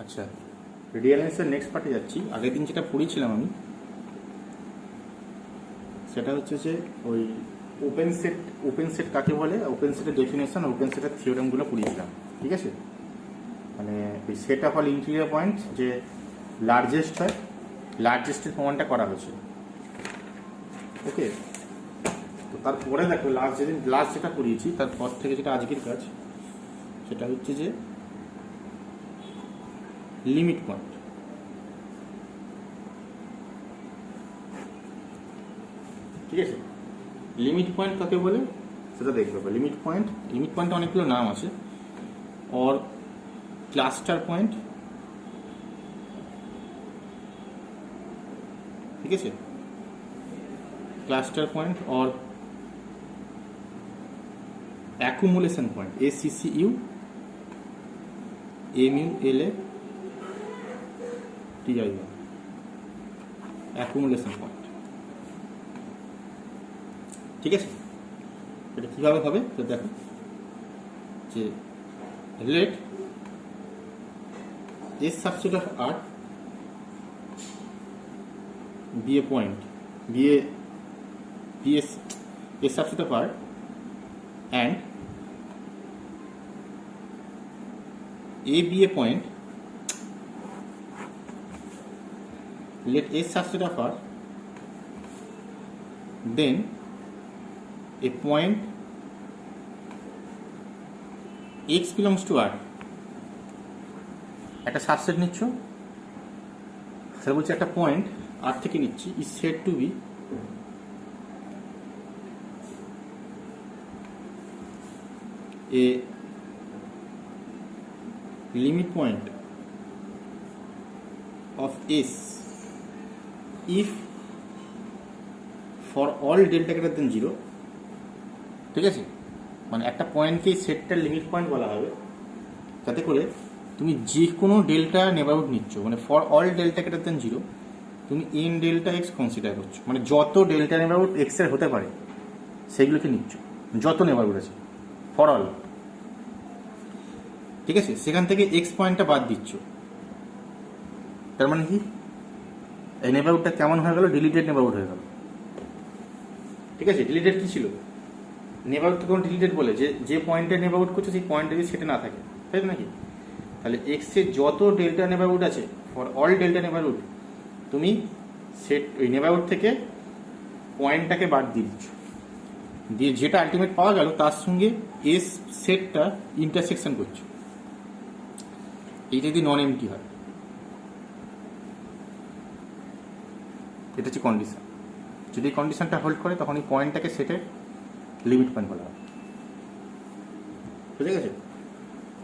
আচ্ছা, রিডিয়ালেন্সের নেক্সট পার্টে যাচ্ছি। আগের দিন যেটা পড়েছিলাম আমি, সেটা হচ্ছে যে ওই ওপেন সেট কাকে বলে, ওপেন সেটের ডেফিনেশন, ওপেন সেটের থিওরেমগুলো পড়িয়েছিলাম। ঠিক আছে, মানে ওই set of all interior point যে লার্জেস্ট হয়, লার্জেস্টের প্রমাণটা করা হয়েছে। ওকে, তো তারপরে দেখো লাস্ট যেটা পড়িয়েছি তারপর থেকে যেটা আজকের কাজ, সেটা হচ্ছে যে লিমিট পয়েন্ট। ঠিক আছে, লিমিট পয়েন্ট কাকে বলে সেটা দেখবে। লিমিট পয়েন্টে অনেকগুলো নাম আছে। और ক্লাস্টার পয়েন্ট, ঠিক আছে, ক্লাস্টার পয়েন্ট और accumulation point, ACCU MULA TIO, accumulation point. ঠিক আছে, এটা কীভাবে হবে তো দেখো, যে let a subset of R be a point, be a subset of R and A be a point, let A subset of R, then a point x belongs to R, একটা subset নিচ্ছ, সেটা বলছে একটা point আর থেকে নিচ্ছি, is said to be a limit point of S if for all delta greater than 0। ঠিক আছে, মানে একটা পয়েন্টকে সেটটার লিমিট পয়েন্ট বলা হবে যাতে করে তুমি যে কোনো ডেল্টা নেবারহুড নিচ্ছ, মানে for all delta greater than 0 তুমি এন ডেল্টা এক্স কনসিডার করছো, মানে যত ডেল্টা নেবারহুড এক্স এর হতে পারে সেগুলোকে নিচ্ছ, যত নেবারহুড আছে ফর অল। ঠিক আছে, সেখান থেকে এক্স পয়েন্টটা বাদ দিচ্ছ। তার মানে কি, এই নেবারহুডটা কেমন হয়ে গেল, ডিলিটেড নেবারহুড হয়ে গেল। ঠিক আছে, ডিলিটেড কি ছিল, নেবারহুড তো কোনো ডিলিটেড বলে যে পয়েন্টের নেবারহুড করছে সেই পয়েন্টে যদি সেটা না থাকে, তাই তো নাকি? তাহলে এক্স এর যত ডেল্টা নেবারহুড আছে ফর অল ডেল্টা নেবারহুড তুমি সেট ওই নেবারহুড থেকে পয়েন্টটাকে বাদ দিয়ে দিচ্ছ, দিয়ে যেটা আলটিমেট পাওয়া গেল তার সঙ্গে এস সেটটা ইন্টারসেকশন করছো। এইটা যদি নন এমটি হয়, এটা হচ্ছে কন্ডিশন। যদি এই কন্ডিশনটা হোল্ড করে তখন এই পয়েন্টটাকে সেটের লিমিট পয়েন্ট বলা হয়। বুঝে গেছে?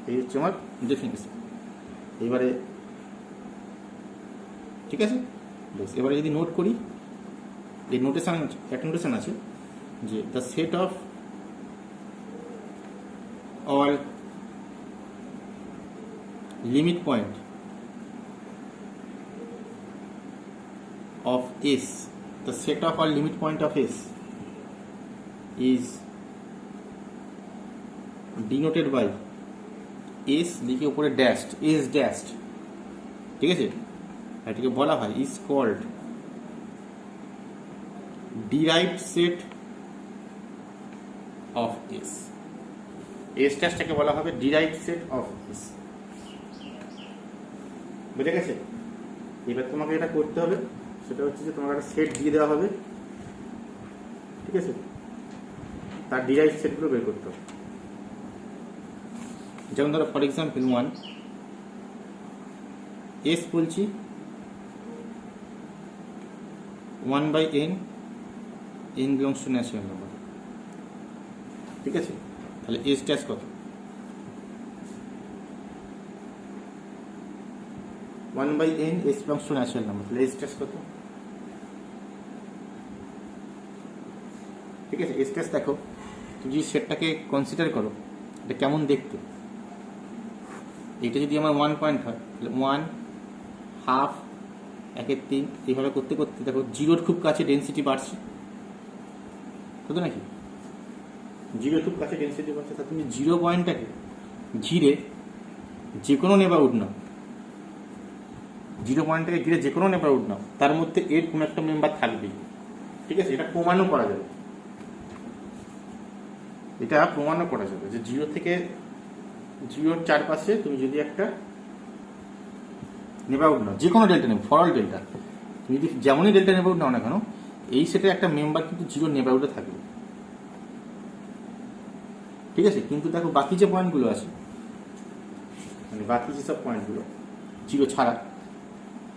এই হচ্ছে আমার ডেফিনেশন। এবারে ঠিক আছে, বেশ, এবারে যদি নোট করি, এই নোটেশন একটা নোটেশন আছে যে the set of all limit point of S, the set of all limit point of S is denoted by S লিখে উপরে ড্যাশড, S ড্যাশড। ঠিক আছে, এটাকে বলা হয় is called derived set of S। S ড্যাশটাকে বলা হবে derived set of S। বুঝে গেছে? এবার তোমাকে এটা করতে হবে, সেটা হচ্ছে যে তোমাকে একটা সেট দিয়ে দেওয়া হবে। ঠিক আছে, তার ডিরাইভ সেটগুলো বের করতে হবে। যেমন ধরো ফর এক্সাম্পল 1 এস বলছি 1/n, n belongs to natural number. ঠিক আছে, তাহলে এস ড্যাশ কত, 1/n S belongs to natural number, তাহলে এস ড্যাশ কত? ঠিক আছে, এস টেস্ট দেখো, তুমি যদি সেটটাকে কনসিডার করো এটা কেমন দেখতে। এইটা যদি আমার 1 পয়েন্ট হয় তাহলে 1 হাফ 1/3 এইভাবে করতে করতে দেখো জিরোর খুব কাছে ডেন্সিটি বাড়ছে, বুঝতো নাকি? জিরোর খুব কাছে ডেন্সিটি বাড়ছে, তা তুমি 0 পয়েন্টটাকে ঘিরে যে কোনো নেবারহুড নাও, জিরো পয়েন্টটাকে ঘিরে যে কোনো নেবারহুড নাও, তার মধ্যে এর কোনো একটা মেম্বার থাকবেই। ঠিক আছে, এটা প্রমাণও করা যাবে, এটা প্রমাণও করা যাবে যে জিরো থেকে জিরোর চারপাশে তুমি যদি একটা নেবারহুড নাও, যে কোনো ডেল্টা নেবে, ফরওয়ার্ড ডেল্টা, তুমি যদি যেমনই ডেল্টা নেবারহুড নাও না কেন, এই সেটে একটা মেম্বার কিন্তু জিরো নেবারহুডে থাকবে। ঠিক আছে, কিন্তু দেখো বাকি যে পয়েন্টগুলো আছে, মানে বাকি যেসব পয়েন্টগুলো জিরো ছাড়া,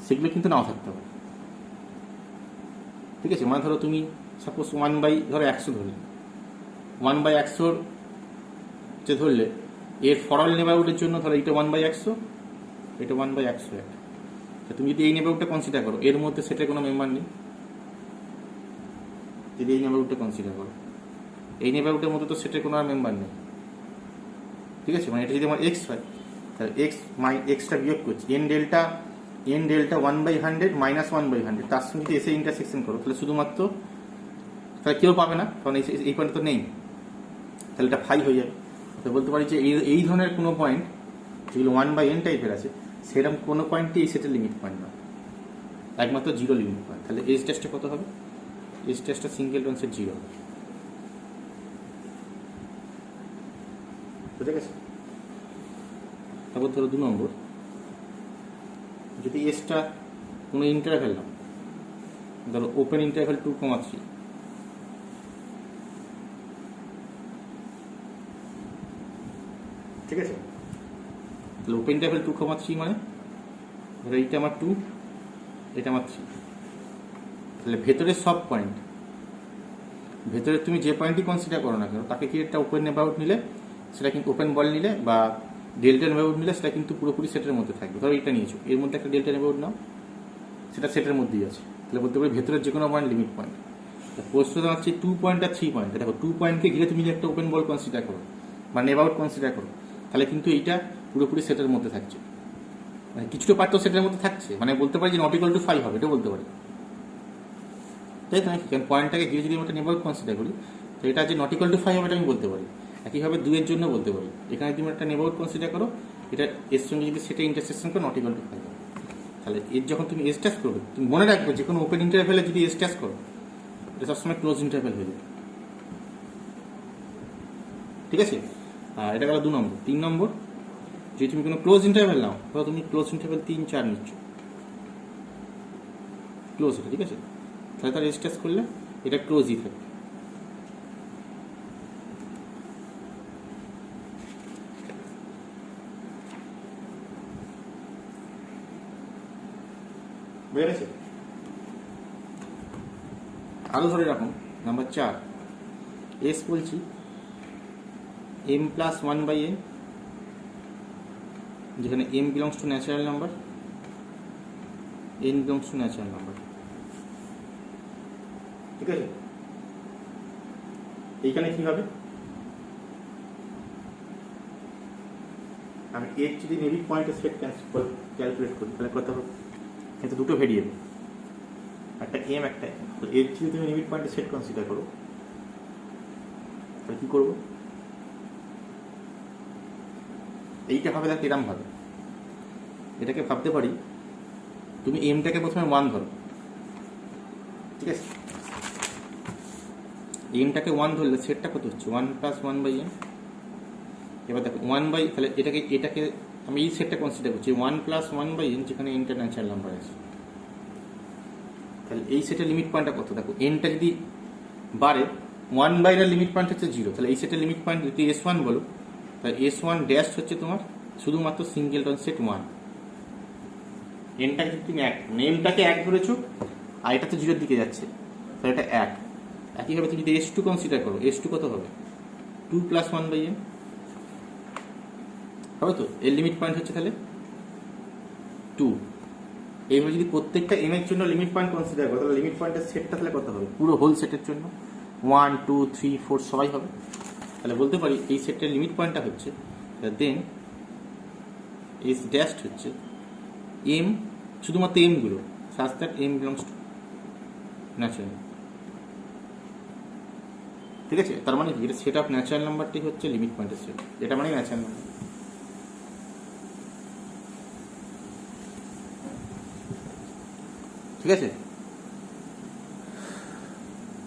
সেগুলো কিন্তু নাও থাকতে হবে। ঠিক আছে, মানে ধরো তুমি সাপোজ 1/100 ধরলে, 1/100 যে ধরলে, এর ফরওয়ার্ড নেবারহুডের জন্য ধরো এটা 1/100, এটা 1/100 একটা। তুমি যদি এই নেবারহুডটা কনসিডার করো, এর মধ্যে সেটার কোনো মেম্বার নেই, যদি এই নেবারহুডটা কনসিডার করো, এই নেবারহুডের মধ্যে তো সেটার কোনো আর মেম্বার নেই। ঠিক আছে, মানে এটা যদি আমার এক্স হয়, তাহলে এক্সটা বিয়োগ করছি, এন ডেল্টা 1/100 মাইনাস 1/100, তার সঙ্গে যদি এসে ইন্টারসেকশন করো, তাহলে শুধুমাত্র, তাহলে কেউ পাবে না, কারণ এই পয়েন্ট তো নেই, তাহলে এটা 5 হয়ে যাবে। তো বলতে পারি যে এই ধরনের কোনো পয়েন্ট যেগুলো 1/n টাইপের আছে, সেরকম কোনো পয়েন্টই এই সেটের লিমিট পয়েন্ট না, একমাত্র জিরো লিমিট পয়েন্ট। তাহলে এজ টেস্টটা কত হবে? এজ টেস্টটা সিঙ্গেল সেট জিরো হবে। বুঝে গেছে? তারপর ধরো 2 নম্বর, যদি এসটা কোনো ইন্টারভ্যাল নাও, ধরো ওপেন ইন্টারভ্যাল 2,3, ঠিক আছে, তাহলে ওপেন ইন্টারভ্যাল 2,3 মানে ধরো এইটা আমার 2, এটা আমার 3, তাহলে ভেতরের সব পয়েন্ট, ভেতরে তুমি যে পয়েন্টই কনসিডার করো না কেন, তাকে কি একটা ওপেন নেবারহুড নিলে, সেটা কিন্তু ওপেন বল নিলে বা ডেল্টা নেবারহুড নিলে, সেটা কিন্তু পুরোপুরি সেটের মধ্যে থাকবে। ধরো এটা নিয়েছো, এর মধ্যে একটা ডেল্টা নেবারহুড নাও, সেটা সেটের মধ্যেই আছে, তাহলে বলতে পারি ভেতরের যে কোনো পয়েন্ট লিমিট পয়েন্ট। প্রশ্ন হচ্ছে 2 পয়েন্ট আর 3 পয়েন্ট, দেখো 2 পয়েন্টকে ঘিরে তুমি একটা ওপেন বল কনসিডার করো বা নেবারহুড কনসিডার করো, তাহলে কিন্তু এইটা পুরোপুরি সেটের মধ্যে থাকছে, মানে কিছুটা পার্ট তো সেটের মধ্যে থাকছে, মানে বলতে পারি যে নট ইকুয়াল টু 5 হবে, এটা বলতে পারি, তাই তো নাকি? কারণ পয়েন্টটাকে ঘিরে যদি আমরা নেবারহুড কনসিডার করি, তো এটা যে নট ইকুয়াল টু 5 হবে এটা আমি বলতে পারি। একইভাবে 2 এর জন্য বলতে পারি, এখানে তুমি একটা নেবারহুড কনসিডার করো, এটা এর সঙ্গে যদি সেটা ইন্টারসেকশন করো, নট ইকুয়াল টু 5 হবে। তাহলে এর যখন তুমি এস টেস্ট করবে, তুমি মনে রাখবে যে কোনো ওপেন ইন্টারভ্যালে যদি এস টেস্ট করো, এটা সবসময় ক্লোজ ইন্টারভ্যাল হয়ে যাবে। ঠিক আছে, আর এটা গেল 2 নম্বর। 3 নম্বর, যদি তুমি কোনো ক্লোজ ইন্টারভ্যাল নাও, ধরো তুমি ক্লোজ ইন্টারভ্যাল 3, 4 নিচ্ছ, ক্লোজ এটা, ঠিক আছে, তাহলে তার এস টেস্ট করলে এটা ক্লোজই থাকবে। বুঝে গেছে? আরো ধরে রাখুন, নাম্বার 4, এস বলছি m+1/n, যেখানে m belongs to natural number, n belongs to natural number. ঠিক আছে, এইখানে কি হবে, আমি এর যদি নেভিক পয়েন্টের সেট ক্যালকুলেট করি, তাহলে কত হবে? কিন্তু দুটো ভেরিয়েবল, একটা এম একটা এন, তো এর যদি তুমি নেভিক পয়েন্টের সেট কনসিডার করো, তাহলে কি করবো? এইটা ভাবে দেখ এরম ভাবে, এটাকে ভাবতে পারি, তুমি এমটাকে প্রথমে 1 ধরো, ঠিক আছে, এমটাকে 1 ধরলে সেটটা কত হচ্ছে? 1+1/n। এবার দেখো 1/, তাহলে এটাকে আমি এই সেটটা কনসিডার করছি 1+1/n, যেখানে এনটা ন্যাচারাল নাম্বার আছে। তাহলে এই সেটের লিমিট পয়েন্টটা কত? দেখো এনটা যদি বাড়ে, 1/এর লিমিট পয়েন্ট হচ্ছে 0, তাহলে এই সেটের লিমিট পয়েন্ট যদি S1 বলো, তাহলে S1 ড্যাশ হচ্ছে তোমার শুধুমাত্র সিঙ্গেলটন সেট 1। এনটাকে যদি তুমি 1, নেমটাকে 1 ধরেছো, আর এটা তো 0-এর দিকে যাচ্ছে, তাহলে এটা 1। একইভাবে তুমি যদি S2 কনসিডার করো, S2 কত হবে? 2+1/n হবে তো, এর লিমিট পয়েন্ট হচ্ছে তাহলে 2। এইভাবে যদি প্রত্যেকটা এম এর জন্য লিমিট পয়েন্ট কনসিডার করো, তাহলে লিমিট পয়েন্টের সেটটা তাহলে কত হবে? পুরো হোল সেটের জন্য 1, 2, 3, 4 সবাই হবে। তাহলে বলতে পারি এই সেটের লিমিট পয়েন্টটা হচ্ছে, দেন এস ড্যাশ হচ্ছে এম, শুধুমাত্র এম গুলো, such that M belongs to natural. ঠিক আছে, তার মানে কি, এটা সেট অফ ন্যাচারাল নাম্বারটি হচ্ছে লিমিট পয়েন্টের সেট, এটা মানে ন্যাচারাল নাম্বার। ঠিক আছে,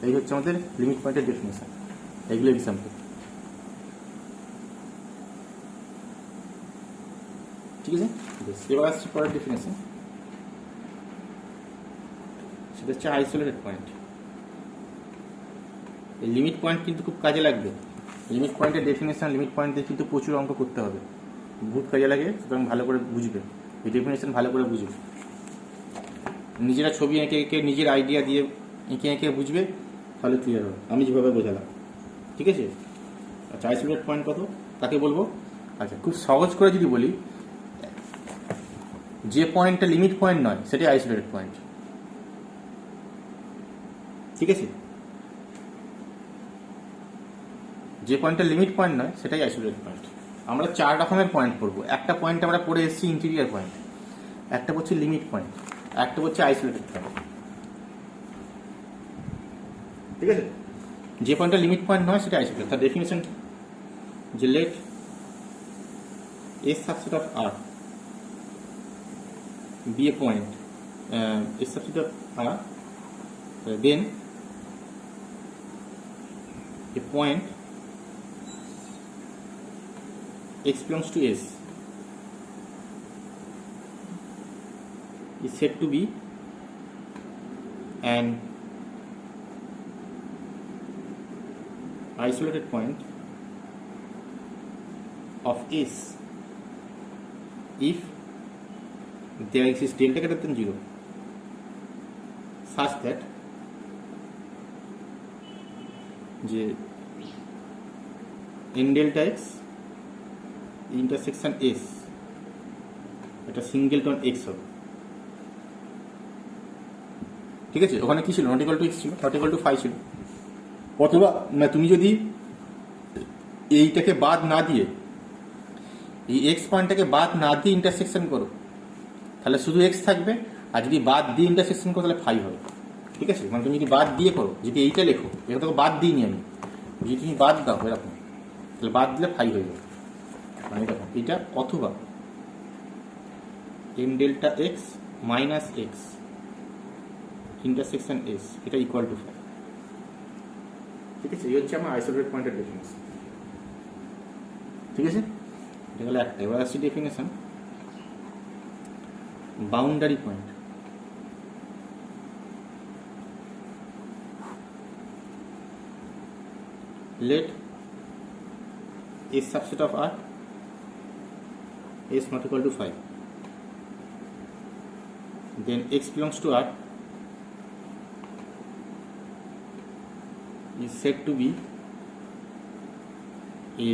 এই হচ্ছে আমাদের লিমিট পয়েন্টের ডেফিনেশন। এগুলো এক্সাম্পল। ঠিক আছে, বেশ, এবার আসছে পরের ডেফিনেশন, সেটা হচ্ছে আইসোলেটেড পয়েন্ট। এই লিমিট পয়েন্ট কিন্তু খুব কাজে লাগবে। লিমিট পয়েন্টের ডেফিনেশন, লিমিট পয়েন্ট দিয়ে কিন্তু প্রচুর অঙ্ক করতে হবে, বহুত কাজে লাগে, সুতরাং ভালো করে বুঝবে, এই ডেফিনেশন ভালো করে বুঝবে। নিজেরা ছবি এঁকে এঁকে নিজের আইডিয়া দিয়ে এঁকে এঁকে বুঝবে, তাহলে ক্লিয়ার হবে, আমি যেভাবে বোঝালাম। ঠিক আছে, আচ্ছা আইসোলেটেড পয়েন্ট কত, তাকে বলবো। আচ্ছা, খুব সহজ করে যদি বলি, যে পয়েন্টটা লিমিট পয়েন্ট নয় সেটাই আইসোলেটেড পয়েন্ট। ঠিক আছে, যে পয়েন্টটা লিমিট পয়েন্ট নয় সেটাই আইসোলেটেড পয়েন্ট। আমরা 4 রকমের পয়েন্ট পড়বো। একটা পয়েন্ট আমরা পড়ে এসেছি ইন্টিরিয়ার পয়েন্ট, একটা হচ্ছে লিমিট পয়েন্ট, একটা হচ্ছে আইসোলেটেড পয়েন্ট। ঠিক আছে, যে পয়েন্টটা লিমিট পয়েন্ট নয় সেটা আইসোলেটেড। তার ডেফিনেশন যে let S subset of R be a point, S subset of R, then a point x belongs to S is said to be an isolated point of S if there exists delta greater than 0 such that যে n delta x intersection S এটা singleton x হবে। ঠিক আছে, ওখানে কি ছিল, not equal two x ছিল, not equal to phi ছিল। অথবা না, তুমি যদি এইটাকে বাদ না দিয়ে, এই x পয়েন্টটাকে বাদ না দিয়ে ইন্টারসেকশন করো, তাহলে শুধু x থাকবে, আর যদি বাদ দিয়ে ইন্টারসেকশন করো তাহলে ফাই হবে। ঠিক আছে, মানে তুমি যদি বাদ দিয়ে করো, যদি এইটা লেখো, এটা তোকে বাদ দিইনি আমি, যদি তুমি বাদ দাও এরকম, তাহলে বাদ দিলে ফাই হয়ে যাবে। মানে দেখো এটা, অথবা M delta x minus x intersection S, এটা ইকুয়াল টু ফাই। ঠিক আছে, এই হচ্ছে আমার আইসোলেটেড পয়েন্টের ডেফিনেশন। ঠিক আছে, এটা হলো একটা। এবার আসছি definition boundary point. Let S subset of R S not equal to 5, then x belongs to R is said to be a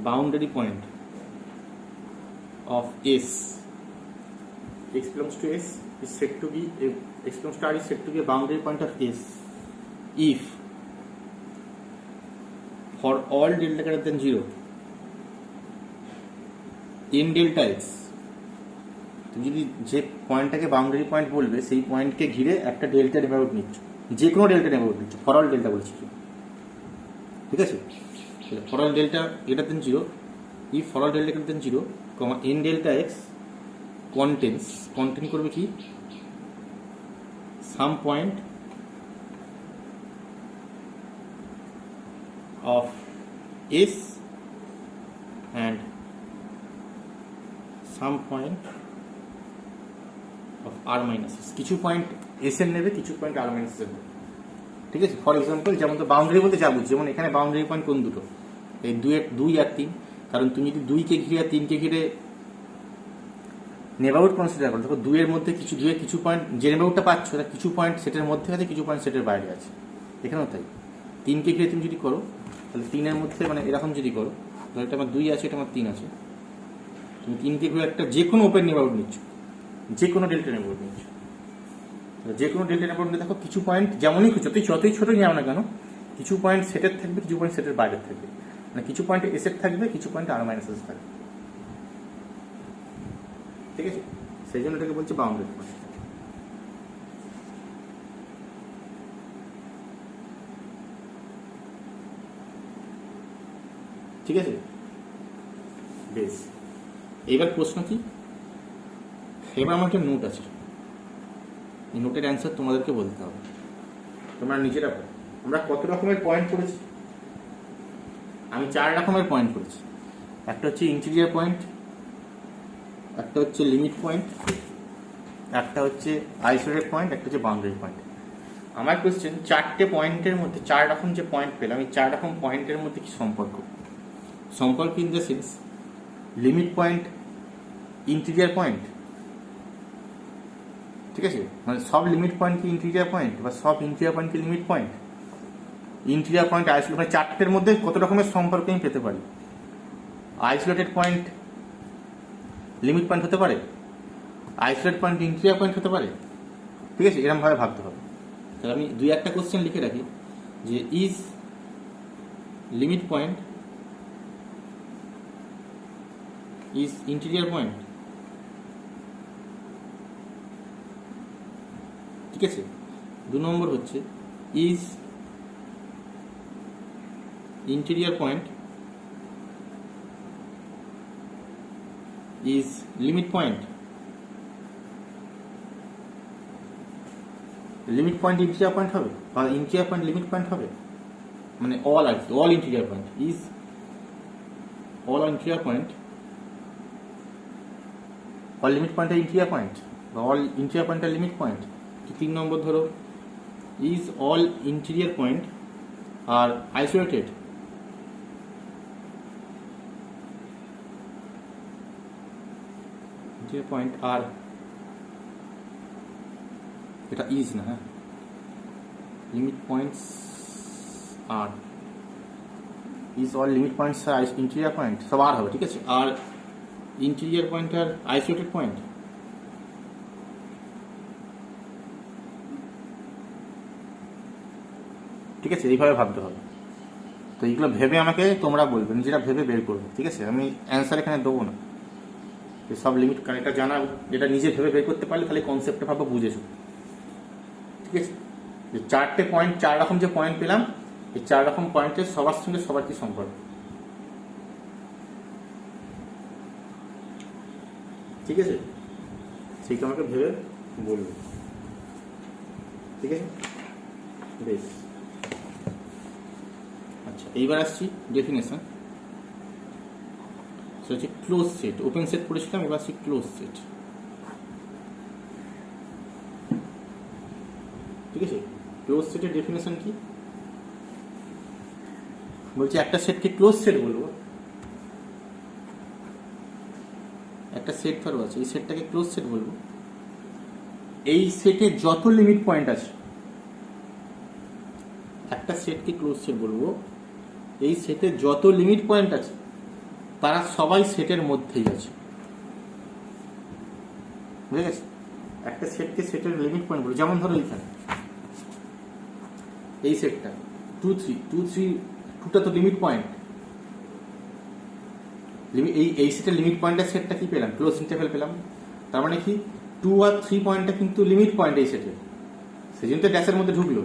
boundary point of S. X belongs to S is said to be a, x belongs to R is said to be a boundary point of S if for all delta greater than 0 n delta x, তুমি যদি যে পয়েন্টটাকে boundary point বলবে সেই পয়েন্টকে ঘিরে একটা delta neighbourhood নিচ্ছ, যে কোনো ডেল্টা নেবারহুড নিচ্ছ, ফর অল ডেল্টা বলছি। ঠিক আছে, for all delta greater than 0 if for all delta greater than 0 n delta x contain করবে কি, some point of S and some point of R minus S, কিছু point S এর নেবে, কিছু point R minus S এর নেবে। ঠিক আছে, ফর এক্সাম্পল যেমন তো বাউন্ডারি বলতে যা বুঝছি, যেমন এখানে বাউন্ডারি পয়েন্ট কোন দুটো, এই 2 আর 3, কারণ তুমি যদি 2 কে ঘিরে আর 3 কে ঘিরে নেবারহুড কনসিডার করো, দেখো 2 এর মধ্যে কিছু, 2 এর কিছু পয়েন্ট যে নেবারহুডটা পাচ্ছ তার কিছু পয়েন্ট সেটের মধ্যে আছে, কিছু পয়েন্ট সেটের বাইরে আছে। এখানেও তাই, 3 কে ঘিরে তুমি যদি করো তাহলে 3 এর মধ্যে, মানে এরকম যদি করো, তাহলে এটা আমার 2 আছে, এটা আমার 3 আছে, তুমি 3 কে ঘিরে একটা যে কোনো ওপেন নেবারহুড নিচ্ছ, যে কোনো ডেল্টা নেবারহুড নিচ্ছ, যে কোনো ডেল্টা নেবারহুড দেখো কিছু পয়েন্ট যেমনই খুঁজো, যতই ছোটই নাও না কেন, কিছু পয়েন্ট সেটের থাকবে, কিছু পয়েন্ট সেটের বাইরে থাকবে, মানে কিছু পয়েন্ট এসের থাকবে, কিছু পয়েন্ট আর মাইনাস এস থাকবে। ঠিক আছে, সেই জন্য এটাকে বলছে বাউন্ডারি পয়েন্ট। ঠিক আছে, বেশ, এইবার প্রশ্ন কি, এবার আমার একটা নোট আছে, এই নোটের অ্যান্সার তোমাদেরকে বলতে হবে, তোমরা নিজেরা বলো। আমরা কত রকমের পয়েন্ট করেছি? আমি 4 রকমের পয়েন্ট করেছি। একটা হচ্ছে ইন্টিরিয়ার পয়েন্ট, একটা হচ্ছে লিমিট পয়েন্ট, একটা হচ্ছে আইসোলেটেড পয়েন্ট, একটা হচ্ছে বাউন্ডারি পয়েন্ট। আমার কোয়েশ্চেন, 4টে পয়েন্টের মধ্যে 4 রকম যে পয়েন্ট পেলাম, এই 4 রকম পয়েন্টের মধ্যে কি সম্পর্ক? সম্পর্ক in the sense limit point interior point, ঠিক আছে? মানে সব লিমিট পয়েন্ট কি ইন্টিরিয়ার পয়েন্ট, বা সব ইন্টিরিয়ার পয়েন্ট কি limit point? Interior point isolate, মানে 4টের মধ্যে কত রকমের সম্পর্ক আমি পেতে পারি? আইসোলেটেড পয়েন্ট লিমিট পয়েন্ট হতে পারে, আইসোলেট পয়েন্ট ইন্টিরিয়ার পয়েন্ট হতে পারে, ঠিক আছে? এরকমভাবে ভাবতে হবে। তাহলে আমি 2-1টা কোশ্চেন লিখে রাখি যে is limit point is interior point, ঠিক আছে? 2 নম্বর হচ্ছে is interior point is limit point. Limit point interior point হবে, বা ইন্টিরিয়ার পয়েন্ট লিমিট পয়েন্ট হবে, মানে অল আর কি, all interior point is all interior point, all limit point interior point, বা all interior point limit point. 3 নম্বর ধরো is all interior point আর আইসোলেটেড, ইন্টিরিয়ার পয়েন্ট আর, এটা ইজ না, হ্যাঁ, লিমিট পয়েন্টস আর ইজ অল লিমিট পয়েন্টস আর ইন্টিরিয়ার পয়েন্ট, সব আর হবে, ঠিক আছে? আর ইন্টিরিয়ার পয়েন্ট আর আইসোলেটেড পয়েন্ট, ঠিক আছে? এইভাবে ভাবতে হবে। তো এইগুলো ভেবে আমাকে তোমরা বলবে, নিজেরা ভেবে বের করবে, ঠিক আছে? আমি অ্যান্সার এখানে দেবো না, সব লিমিট, কারণ এটা জানা, এটা নিজে ভেবে বের করতে পারলে তাহলে কনসেপ্টটা ভাবো বুঝেছো, ঠিক আছে? যে 4টে পয়েন্ট, 4 রকম যে পয়েন্ট পেলাম, এই 4 রকম পয়েন্টের সবার সঙ্গে সবার কি সম্পর্ক, ঠিক আছে? সেইটা আমাকে ভেবে বলবে, ঠিক আছে? বেশ, আচ্ছা, এইবার আসছি ডেফিনেশন। সেটা হচ্ছে ক্লোজ সেট। ওপেন সেট পড়েছিলাম, এবার আসছি ক্লোজ সেট, ঠিক আছে? ক্লোজ সেটের ডেফিনেশন কি বলছি? একটা সেটকে ক্লোজ সেট বলবো, একটা সেট ধরো আছে, এই সেটটাকে ক্লোজ সেট বলবো এই সেটে যত লিমিট পয়েন্ট আছে। একটা সেটকে ক্লোজ সেট বলবো এই সেটে যত লিমিট পয়েন্ট আছে তারা সবাই সেটের মধ্যেই আছে, বুঝে গেছে? একটা সেটকে সেটের লিমিট পয়েন্ট বলবো, যেমন ধরো এইখানে এই সেটটা 2 3 2টা তো লিমিট পয়েন্ট, এই সেটের লিমিট পয়েন্টের সেটটা কি পেলাম? ক্লোজ ইন্টারভ্যাল পেলাম। তার মানে কি 2 আর 3 পয়েন্টটা কিন্তু লিমিট পয়েন্ট এই সেটের, সেই জন্য তো ড্যাশের মধ্যে ঢুকলো।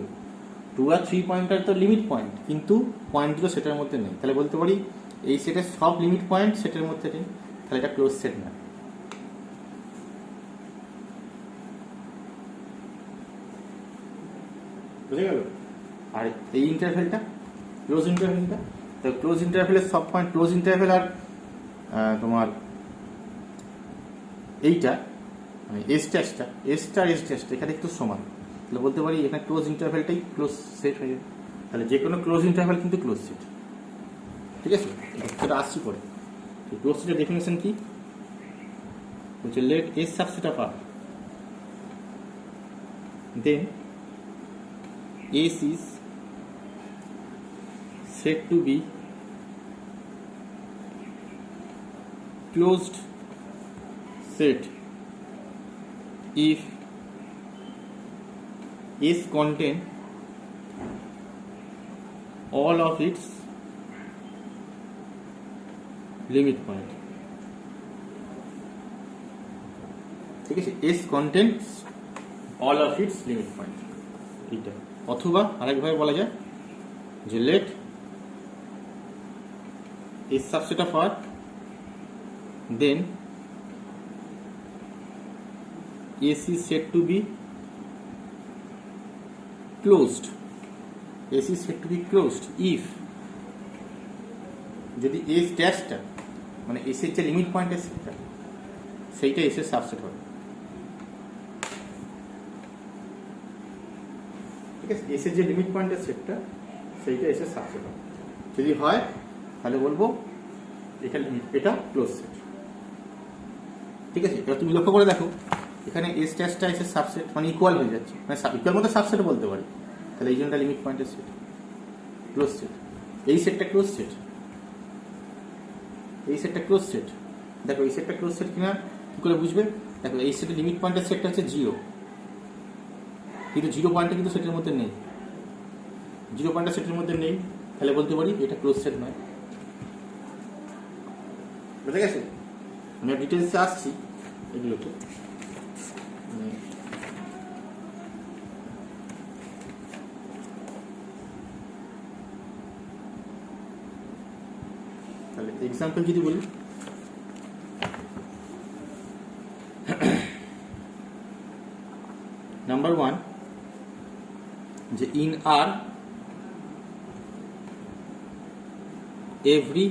2 আর 3 পয়েন্টটা তো লিমিট পয়েন্ট, কিন্তু পয়েন্টগুলো সেটের মধ্যে নেই। তাহলে বলতে পারি এই সেটের সব লিমিট পয়েন্ট সেটের মধ্যে নেই, তাহলে এটা ক্লোজ সেট না। বুঝে গেল? আর এই ইন্টারভ্যালটা ক্লোজ ইন্টারভ্যালটা, তো ক্লোজ ইন্টারভ্যালের সব পয়েন্ট, ক্লোজ ইন্টারভ্যাল আর তোমার এইটা মানে এস ড্যাশটা, এসটা আর এস ড্যাশটা এখানে একটু সমান, তাহলে বলতে পারি এখানে ক্লোজ ইন্টারভ্যালটাই ক্লোজ সেট হয়ে যাবে। তাহলে যে কোনো ক্লোজ ইন্টারভ্যাল কিন্তু ক্লোজ সেট, ঠিক আছে? সেটা আসছি পরে। ক্লোজ সেটের ডেফিনেশন কি বলছে? Let S subset of R, then S is said to be closed set if S contain all of its limit point, ঠিক আছে? S contains all of its limit point, এটা। অথবা আরেকভাবে বলা যায় যে let is subset of R, then S is said to be closed. S is said to be closed if যদি S ড্যাশটা মানে S এর যে লিমিট পয়েন্টের সেটটা সেইটা S এর সাবসেট হবে। ঠিক আছে, S এর যে লিমিট পয়েন্টের সেটটা সেইটা S এর সাবসেট হবে। যদি হয় তাহলে বলবো এটা লিমিট, এটা ক্লোজ সেট। ঠিক আছে, এবার তুমি লক্ষ্য করে দেখো এখানে S ড্যাশটা S এর সাবসেট মানে ইকুয়াল হয়ে যাচ্ছে, মানে ইকুয়াল মধ্যে সাবসেট বলতে পারি। তাহলে এই জন্য লিমিট পয়েন্টের সেট ক্লোজ সেট। এই সেটটা ক্লোজ সেট, এই সেটটা ক্লোজ সেট। দেখো এই সেটটা ক্লোজ সেট কিনা কি করে বুঝবে? দেখো এই সেটের লিমিট পয়েন্টের সেটটা হচ্ছে 0, কিন্তু 0 পয়েন্টটা কিন্তু সেটের মধ্যে নেই। 0 পয়েন্টটা সেটের মধ্যে নেই, তাহলে বলতে পারি এটা ক্লোজ সেট নয়। বুঝে গেছে? আমি ডিটেলসে আসছি এগুলোকে। তাহলে এক্সাম্পল যদি বলি, নাম্বার 1 যে in R every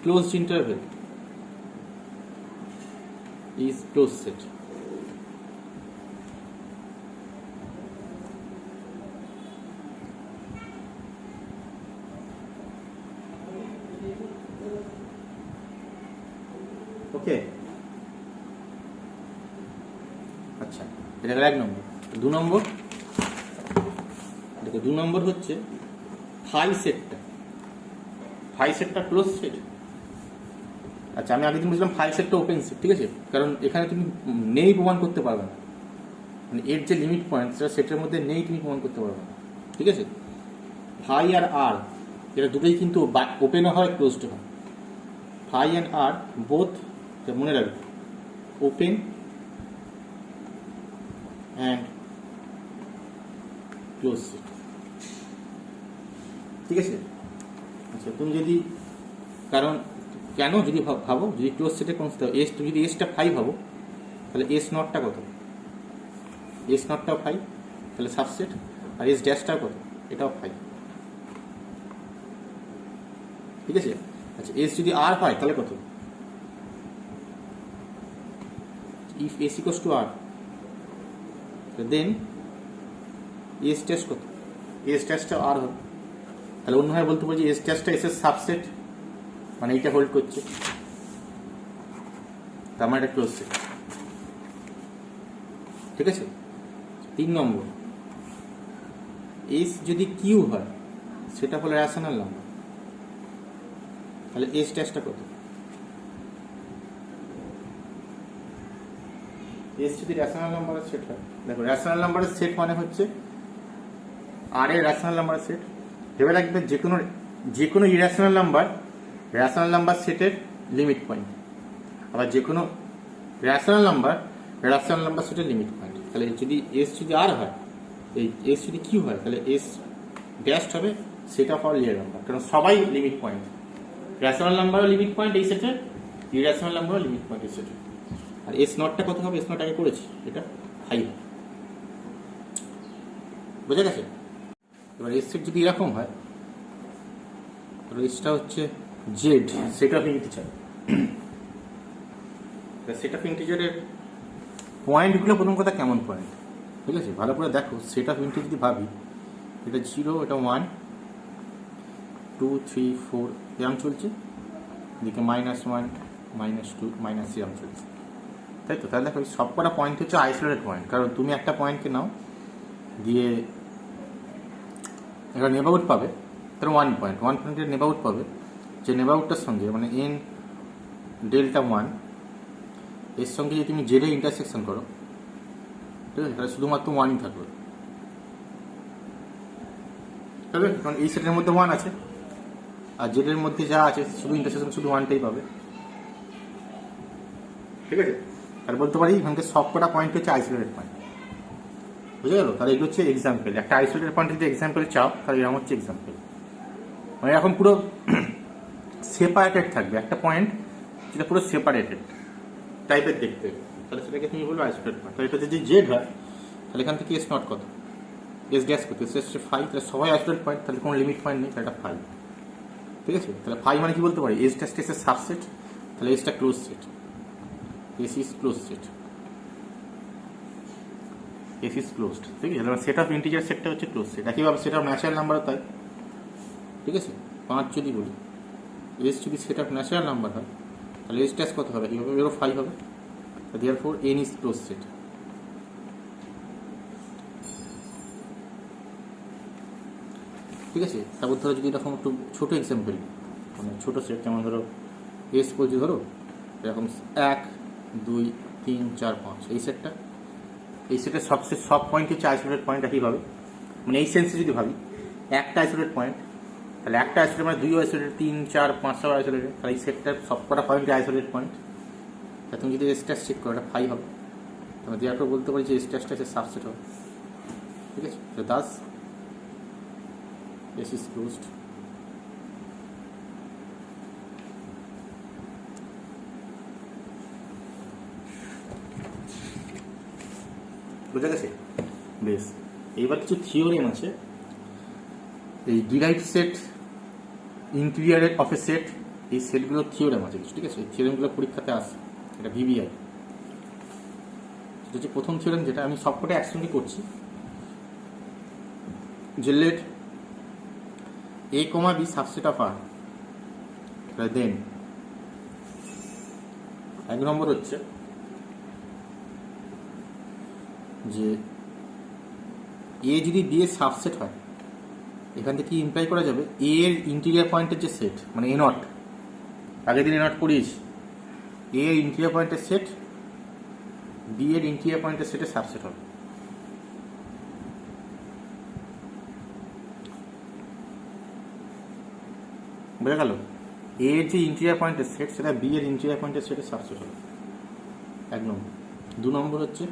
closed interval is closed set. Okay, আচ্ছা এটা গেল 1 নম্বর। 2 নম্বর দেখো, 2 নম্বর হচ্ছে ফাই সেটটা, ফাই সেটটা ক্লোজ সেট। আচ্ছা আমি আগে দিন বুঝলাম ফাই সেটটা ওপেন সেট। ঠিক আছে, কারণ এখানে তুমি নেই প্রমাণ করতে পারবে না, মানে এর যে লিমিট পয়েন্ট সেটা সেটের মধ্যে নেই, তুমি প্রমাণ করতে পারবে না। ঠিক আছে, ফাই আর আর এটা দুটোই কিন্তু ওপেনও হয় ক্লোজড হয়। ফাই অ্যান্ড আর বোথ, মনে রাখবে, ওপেন অ্যান্ড ক্লোজ সেট। ঠিক আছে, আচ্ছা তুমি যদি কারণ কেন যদি ভাবো, যদি ক্লোজ সেটে কোন এস, তুমি যদি এসটা ফাই ভাবো তাহলে এস নটটা কত? এস নটটাও ফাই, তাহলে সাবসেট। আর এস ড্যাশটাও কত? এটাও ফাই। ঠিক আছে, আচ্ছা এস যদি আর হয় তাহলে কত? If S equals to R then S dash কত? এস ড্যাশটা আর হবে, তাহলে অন্যভাবে বলতে পারি এস ড্যাশটা এস এর সাবসেট, মানে এইটা হোল্ড করছে, তার মানে এটা ক্লোজ সেট। ঠিক আছে, 3 নম্বর এস যদি কিউ হয় সেটা হলো রেশনাল নাম্বার, তাহলে এস ড্যাশটা কত? এস যদি রেশনাল নাম্বারের সেট হয়, দেখো রেশনাল নাম্বারের সেট মানে হচ্ছে আর এর রেশনাল নাম্বারের সেট। ভেবে রাখবে যে কোনো ইরেশনাল নাম্বার রেশনাল নাম্বার সেটের লিমিট পয়েন্ট, আবার যে কোনো রেশনাল নাম্বার সেটের লিমিট পয়েন্ট। তাহলে যদি এস যদি আর হয়, এই এস যদি কিউ হয়, তাহলে এস ড্যাশ হবে set of all real number, কারণ সবাই লিমিট পয়েন্ট। রেশনাল নাম্বারও লিমিট পয়েন্ট এই সেটের, ইরেশনাল নাম্বারও লিমিট পয়েন্ট এই সেটের। আর এস নটটা কত হবে? এস নট আগে করেছি, এটা হাই হবে। বোঝা গেছে? এবার এস সেট যদি এরকম হয়, তাহলে এসটা হচ্ছে z, set of integer. Set of ইন্টিজারের পয়েন্টগুলো প্রথম কথা কেমন পয়েন্ট, ঠিক আছে ভালো করে দেখো। সেট অফ ইন্টিজার যদি ভাবি, এটা 0, এটা 1, 2, 3, 4 এরম চলছে, এদিকে -1, -2, -3 এরম চলছে, তাই তো? তাহলে দেখো সব কটা পয়েন্ট হচ্ছে আইসোলেটেড পয়েন্ট, কারণ তুমি একটা পয়েন্টকে নাও দিয়ে একটা নেবারহুড পাবে, তার 1 পয়েন্টের নেবারহুড পাবে, যে নেবারহুডটার সঙ্গে মানে n ডেল্টা 1 এর সঙ্গে যদি তুমি জেডে ইন্টারসেকশন করো, ঠিক আছে, তাহলে শুধুমাত্র 1ই থাকবে। ঠিক আছে, কারণ এই সেটের মধ্যে 1 আছে, আর জেডের মধ্যে যা আছে শুধু ইন্টারসেকশন শুধু 1টাই পাবে। ঠিক আছে, আর বলতে পারি এখানকার সব কটা পয়েন্ট হচ্ছে আইসোলেটেড পয়েন্ট। বুঝে গেল? তাহলে এগুলো হচ্ছে এক্সাম্পল। একটা আইসোলেটেড পয়েন্ট যদি এক্সাম্পল চাও, তাহলে এরকম হচ্ছে এক্সাম্পল। মানে এখন পুরো সেপারেটেড থাকবে, একটা পয়েন্ট যেটা পুরো সেপারেটেড টাইপের দেখতে, তাহলে সেটাকে তুমি বলবে আইসোলেটেড পয়েন্ট। তাহলে এটা যদি জেড হয় তাহলে এখান থেকে এস নট কত, এস ড্যাশ কত, এস হচ্ছে ফাইভ, তাহলে সবাই আইসোলেটেড পয়েন্ট, তাহলে কোনো লিমিট পয়েন্ট নেই, তাহলে এটা ফাইভ। ঠিক আছে, তাহলে ফাইভ মানে কি বলতে পারি, এস ড্যাশ এসের সাবসেট, তাহলে এসটা close set, S is close set, S is closed. ঠিক আছে, তাহলে সেট অফ ইন্টিজার সেটটা হচ্ছে ক্লোজ সেট। একইভাবে সেট অফ ন্যাচারাল নাম্বারও তাই। ঠিক আছে, 5 যদি বলি, এস যদি সেট অফ ন্যাচারাল নাম্বার হয় তাহলে এস ড্যাশ কত হবে, এইভাবে এরও ফাইভ হবে, therefore n is closed set। ঠিক আছে, তারপর ধরো যদি এরকম একটু ছোট এক্সাম্পল, মানে ছোট সেট, যেমন ধরো এস বলছি, ধরো এরকম 1 2 3 4 5, এই সেটটা, এই সেটের সব পয়েন্ট হচ্ছে আইসোলেটেড পয়েন্ট একইভাবে। মানে এই সেন্সে যদি ভাবি একটা আইসোলেটেড পয়েন্ট, তাহলে একটা আইসোলেটেড মানে 2 আইসোলেটেড, 3 4 5 সব আইসোলেটেড, তাহলে এই সেটটার সবকটা পয়েন্ট আইসোলেটেড পয়েন্ট। তা তুমি যদি স্ট্যাশ চেক করো, এটা ফাইভ হবে, তুমি দিয়ে একটা বলতে পারি যে স্ট্যাশটা হচ্ছে সাবসেট হবে। ঠিক আছে, তো দাস এস ইজ ক্লোজড। বোঝা গেছে? বেশ, এইবার কিছু থিওরেম আছে। এই derived set, interior of A set, এই সেটগুলোর থিওরেম আছে কিছু। ঠিক আছে, এই থিওরেমগুলো পরীক্ষাতে আসে, এটা ভিবিআই। সেটা হচ্ছে প্রথম থিওরেম, যেটা আমি সবকটা একসঙ্গে করছি, যে let A comma B subset of R, then 1 নম্বর হচ্ছে যে এ যদি বি এর সাবসেট হয়, এখান থেকে ইমপ্লাই করা যাবে এ এর ইন্টিরিয়ার পয়েন্টের যে সেট, মানে এ নট, আগের দিন এ নট পড়িয়েছি, এ এর ইন্টিরিয়ার পয়েন্টের সেট বি এর ইন্টিরিয়ার পয়েন্টের সেটের সাবসেট হবে। বোঝা গেল? এ এর যে ইন্টিরিয়ার পয়েন্টের সেট, সেটা বি এর ইন্টিরিয়ার পয়েন্টের সেটের সাবসেট হবে, 1 নম্বর। 2 নম্বর হচ্ছে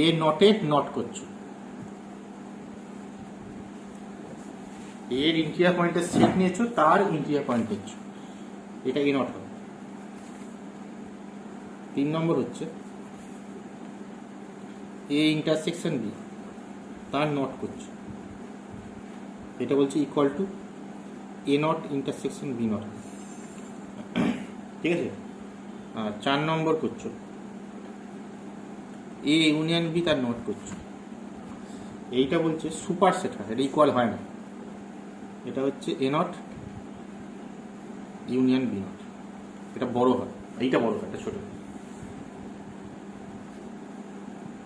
এ নটের নট করছো, এর ইন্টিরিয়ার পয়েন্টের সেট নিয়েছো, তার ইন্টিরিয়ার পয়েন্ট নিচ্ছ, এটা এ নট হবে। 3 নম্বর হচ্ছে এ ইন্টারসেকশন বি, তার নট করছো, এটা বলছে equal to A not intersection B not. ঠিক আছে, আর 4 নম্বর করছো এ ইউনিয়ন বি, তার নট করছো, এইটা বলছে সুপার সেট হয়, এটা ইকুয়াল হয় না, এটা হচ্ছে A naught union B not, এটা বড় হয়, এইটা বড় হয়, এটা ছোট।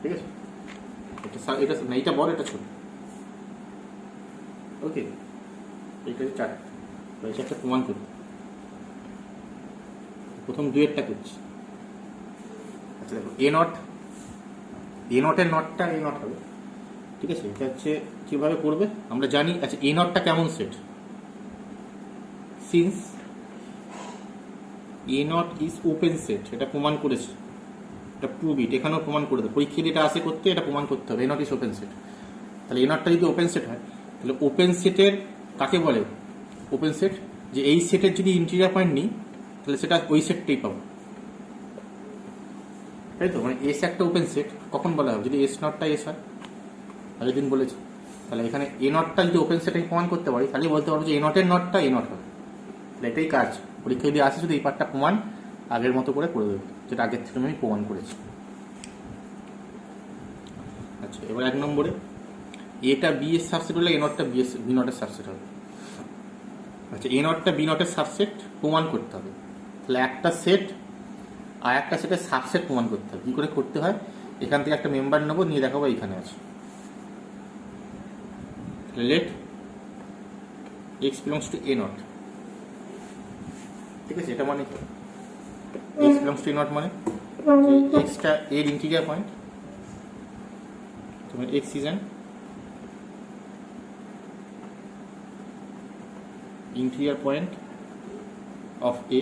ঠিক আছে, এটা না, এইটা বড়, এটা ছোট। ওকে, এইটা হচ্ছে 4, একটা প্রমাণ করি। প্রথম 2-এরটা করছি। আচ্ছা দেখো, এ নটের নটটা এ নট হবে। ঠিক আছে, এটা হচ্ছে কিভাবে করবে আমরা জানি। আচ্ছা, এ নটটা কেমন set, since A not is open set, এটা প্রমাণ করেছে, এটা প্রুভ ইট, এখানেও প্রমাণ করে দেবে, পরীক্ষা এটা আসে করতে, এটা প্রমাণ করতে হবে এ নট ইজ ওপেন সেট। তাহলে এ নটটা যদি ওপেন সেট হয়, তাহলে ওপেন সেটের কাকে বলে, ওপেন সেট যে এই সেটের যদি ইন্টিরিয়ার পয়েন্ট নিই, তাহলে সেটা ওই সেটটাই পাবো, তাই তো? মানে এস একটা ওপেন সেট কখন বলা হবে, যদি এস নটটা এস হয়, আগের দিন বলেছি। তাহলে এখানে এ নটটা যদি ওপেন সেটটাকে প্রমাণ করতে পারি, তাহলে বলতে পারবো যে এ নটের নটটা এ নট হবে। এটাই কাজ, পরীক্ষা যদি আসে শুধু এই পার্টটা প্রমাণ আগের মতো করে দেবে, যেটা আগের থেকে আমি প্রমাণ করেছি। আচ্ছা, এবার 1 নম্বরে এটা বি এর সাবসেট হলে এ নটটা বি নটের সাবসেট হবে। আচ্ছা, এ নটটা বি নটের সাবসেট প্রমাণ করতে হবে, তাহলে একটা সেট আর একটা সেটের সাবসেট প্রমাণ করতে হবে। কি করে করতে হয়, এখান থেকে একটা মেম্বার নেবো, নিয়ে দেখাবো এখানে আছে, let x belongs to A naught. ঠিক আছে, এটা মানে কি, x belongs to A naught মানে এক্সটা এর ইন্টিরিয়ার পয়েন্ট, তোমার x is an interior point of A,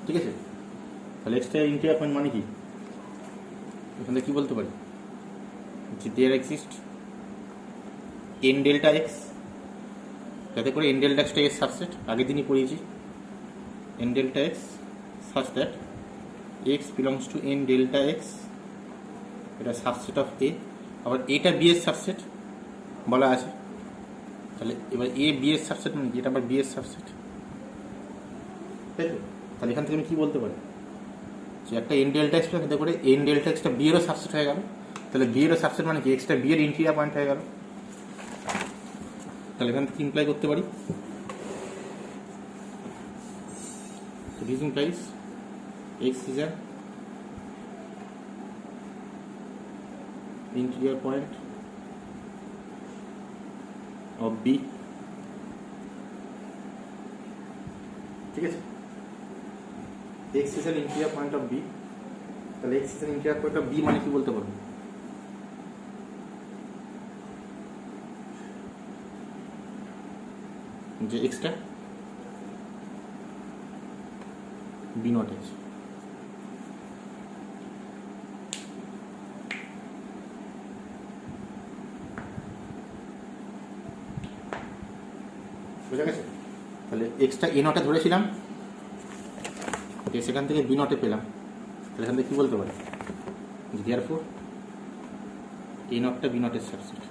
ঠিক আছে? তাহলে এক্সটা ইন্টিরিয়ার পয়েন্ট মানে কি, এখানে কি বলতে পারি যে there exist n delta x যাতে করে এন ডেল্টা এক্সটা এর সাবসেট, আগের দিনই পড়িয়েছি, n delta x such that x belongs to N delta x, এটা সাবসেট অফ এ। আবার এটা বি এর সাবসেট বলা আছে, তাহলে এবার এ বি এর সাবসেট মানে কি, এটা আবার বি এর সাবসেট, তাই তো? তাহলে এখান থেকে আমি কী বলতে পারি যে একটা এন ডেল্টা এক্স যাতে করে এন ডেল্টা এক্সটা বি এরও সাবসেট হয়ে গেল, তাহলে বি এরও সাবসেট মানে কি এক্সটা বি এর ইন্টিরিয়ার পয়েন্ট হয়ে গেল। তাহলে এখান থেকে ইমপ্লাই করতে পারি, this implies x is an interior point of B, ঠিক আছে? x is an interior point of B, তাহলে x is an interior point of B মানে কি বলতে পারবো? যে x টা B not আছে, বুঝা গেছে? তাহলে এক্সটা এ নটে ধরেছিলাম, সেখান থেকে বি নটে পেলাম, তাহলে এখান থেকে কী বলতে পারি, দেয়ারফর এ নটটা বি নটের সাবসেট।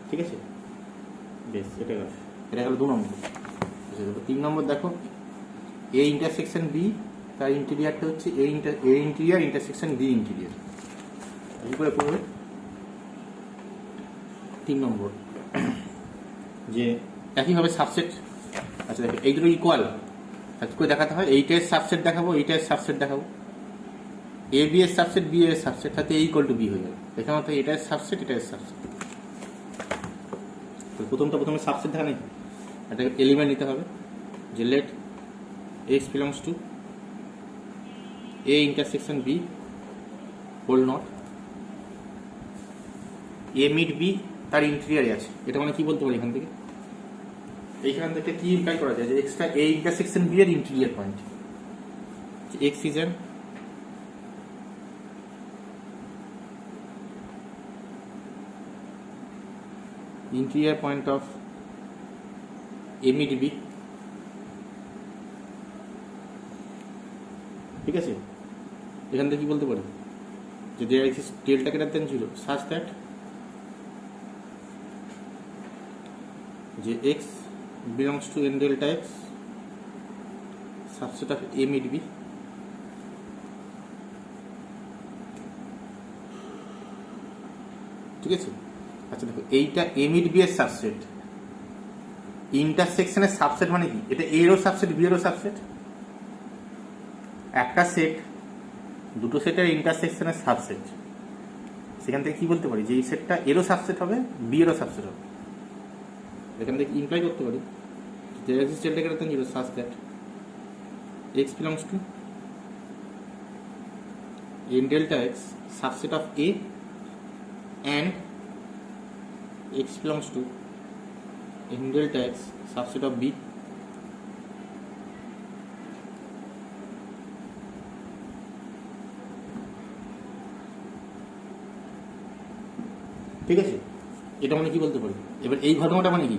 ঠিক আছে, বেশ, এটা গেল, এটা গেল 2 নম্বর। 3 নম্বর দেখো, এ ইন্টারসেকশন বি, তার ইন্টিরিয়ারটা হচ্ছে এ ইন্টিরিয়ার ইন্টারসেকশন বি ইন্টিরিয়ার। এই করে পড়বে 3 নম্বর, যে একইভাবে সাবসেট। আচ্ছা দেখো, এই দুটো ইকুয়াল করে দেখাতে হয়, এইটার সাবসেট দেখাবো, এইটার সাবসেট দেখাবো, এ বি এর সাবসেট বি এর সাবসেট, তাতে এ ইকুয়াল টু বি হয়ে যাবে। এখানে তো এটার সাবসেট এটার সাবসেট, তো প্রথমে সাবসেট দেখা নেই, একটা এলিমেন্ট নিতে হবে, যে let x belongs to A intersection B whole naught, A mid B তার ইন্টেরিয়ারে আছে। এটা মানে কি বলতে পারি এখান থেকে, এইখান থেকে কি ইমপ্লাই করা যায় যে এক্সটা এ ইন্টারসেকশন বি এর interior point, x is an interior point of A mid B, ঠিক আছে? এখান থেকে কি বলতে পারি যে there exists delta greater than 0 such that যে x belongs to n delta x subset of A mid B, ঠিক আছে? আচ্ছা দেখো, এইটা এ মিড বি এর সাবসেট, ইন্টারসেকশনের সাবসেট মানে কি, এটা এ এরও সাবসেট বি এরও সাবসেট। একটা সেট দুটো সেটের ইন্টারসেকশনের সাবসেট, সেখান থেকে কি বলতে পারি যে এই সেটটা এরও সাবসেট হবে বি এরও সাবসেট হবে। এখান থেকে ইমপ্লাই করতে পারি যে exist delta greater than 0 such that x belongs to N delta x subset of A and x belongs to n delta x subset of B, ঠিক আছে? এটা মানে কি বলতে পারি, এবার এই ঘটনাটা মানে কি,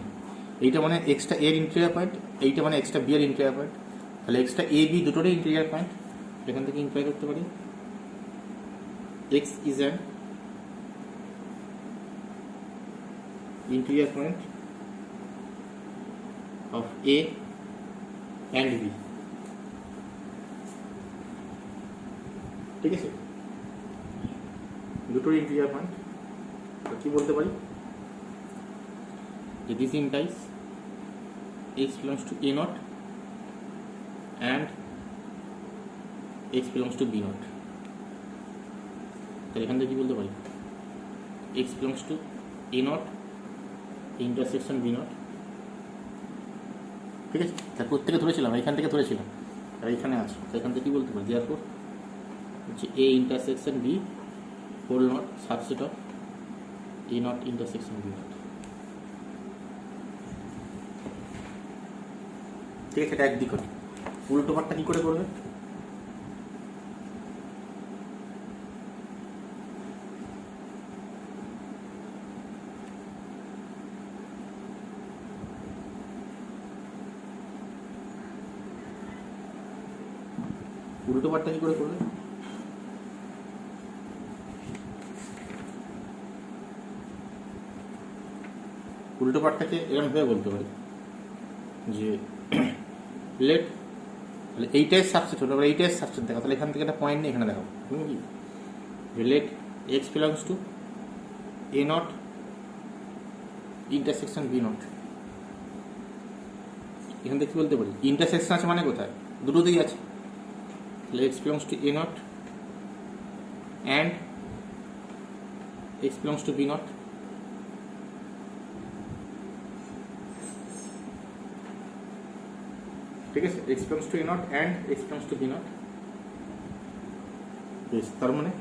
এইটা মানে এক্সটা এর ইন্টেরিয়ার পয়েন্ট, এইটা মানে এক্সটা বি এর ইন্টেরিয়ার পয়েন্ট, তাহলে এক্সটা এ বি দুটোরই ইন্টেরিয়ার পয়েন্ট। এখান থেকে ইমপ্লাই করতে পারি x is an interior point of A and B, ঠিক আছে? দুটোর ইন্টিরিয়ার পয়েন্ট, কি বলতে পারি যে this implies x belongs to A naught and x belongs to B naught। তাহলে এখান থেকে কি বলতে পারি x belongs to A naught intersection B not, ঠিক আছে? তার প্রত্যেকে ধরেছিলাম, এখান থেকে ধরেছিলাম, আর এখানে আছে, এখান থেকে কি বলতে পারি দেয়ারফর হচ্ছে A intersection B whole naught subset of A not intersection B not. ঠিক আছে, এটা একদিক হলো। উল্টো পাটটা কি করে করবে? উল্টো পাটটা কি করে করবে? উল্টো পাটটাকে এরকম ভাবে বলতে পারি যে লেট, তাহলে এইটাই সাবসেট হলো, আবার এইটাই সাবসেট দেখো, তাহলে এখান থেকে একটা পয়েন্ট নিয়ে এখানে দেখাবো তুমি কি, যে let x belongs to A not intersection B naught. এখান থেকে কি বলতে পারি, ইন্টারসেকশন আছে মানে কোথায়, দুটোতেই আছে, তাহলে x belongs to A naught and x belongs to B not. ঠিক আছে, x belongs to A naught and x belongs to B naught. বেশ, তার মানে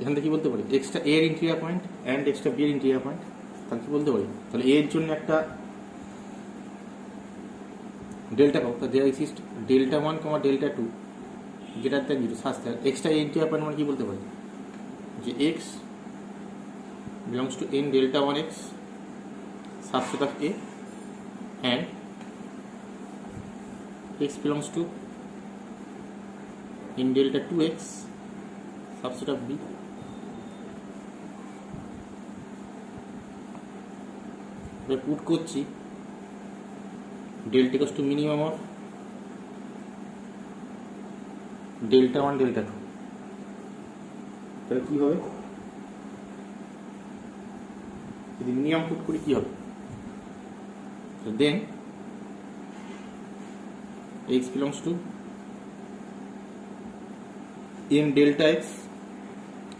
এখান থেকে কি বলতে পারি, এক্সটা এর ইন্টিরিয়ার পয়েন্ট অ্যান্ড এক্সটা বি এর ইন্টিরিয়ার পয়েন্ট। তাহলে কি বলতে পারি, তাহলে এর জন্য একটা ডেল্টা পাবো, তাহলে there exist delta 1 comma delta 2 greater than 0 সাস্তে এক্সটা এর ইন্টিরিয়ার পয়েন্ট মানে কি বলতে পারি, যে x belongs to N delta 1x subset of A and x belongs to in delta 2x subset of B. এবার পুট করছি delta equals to minimum of delta 1 delta 2, তাহলে কি হবে, যদি মিনিমাম পুট করি কি হবে, so then x belongs to n delta x,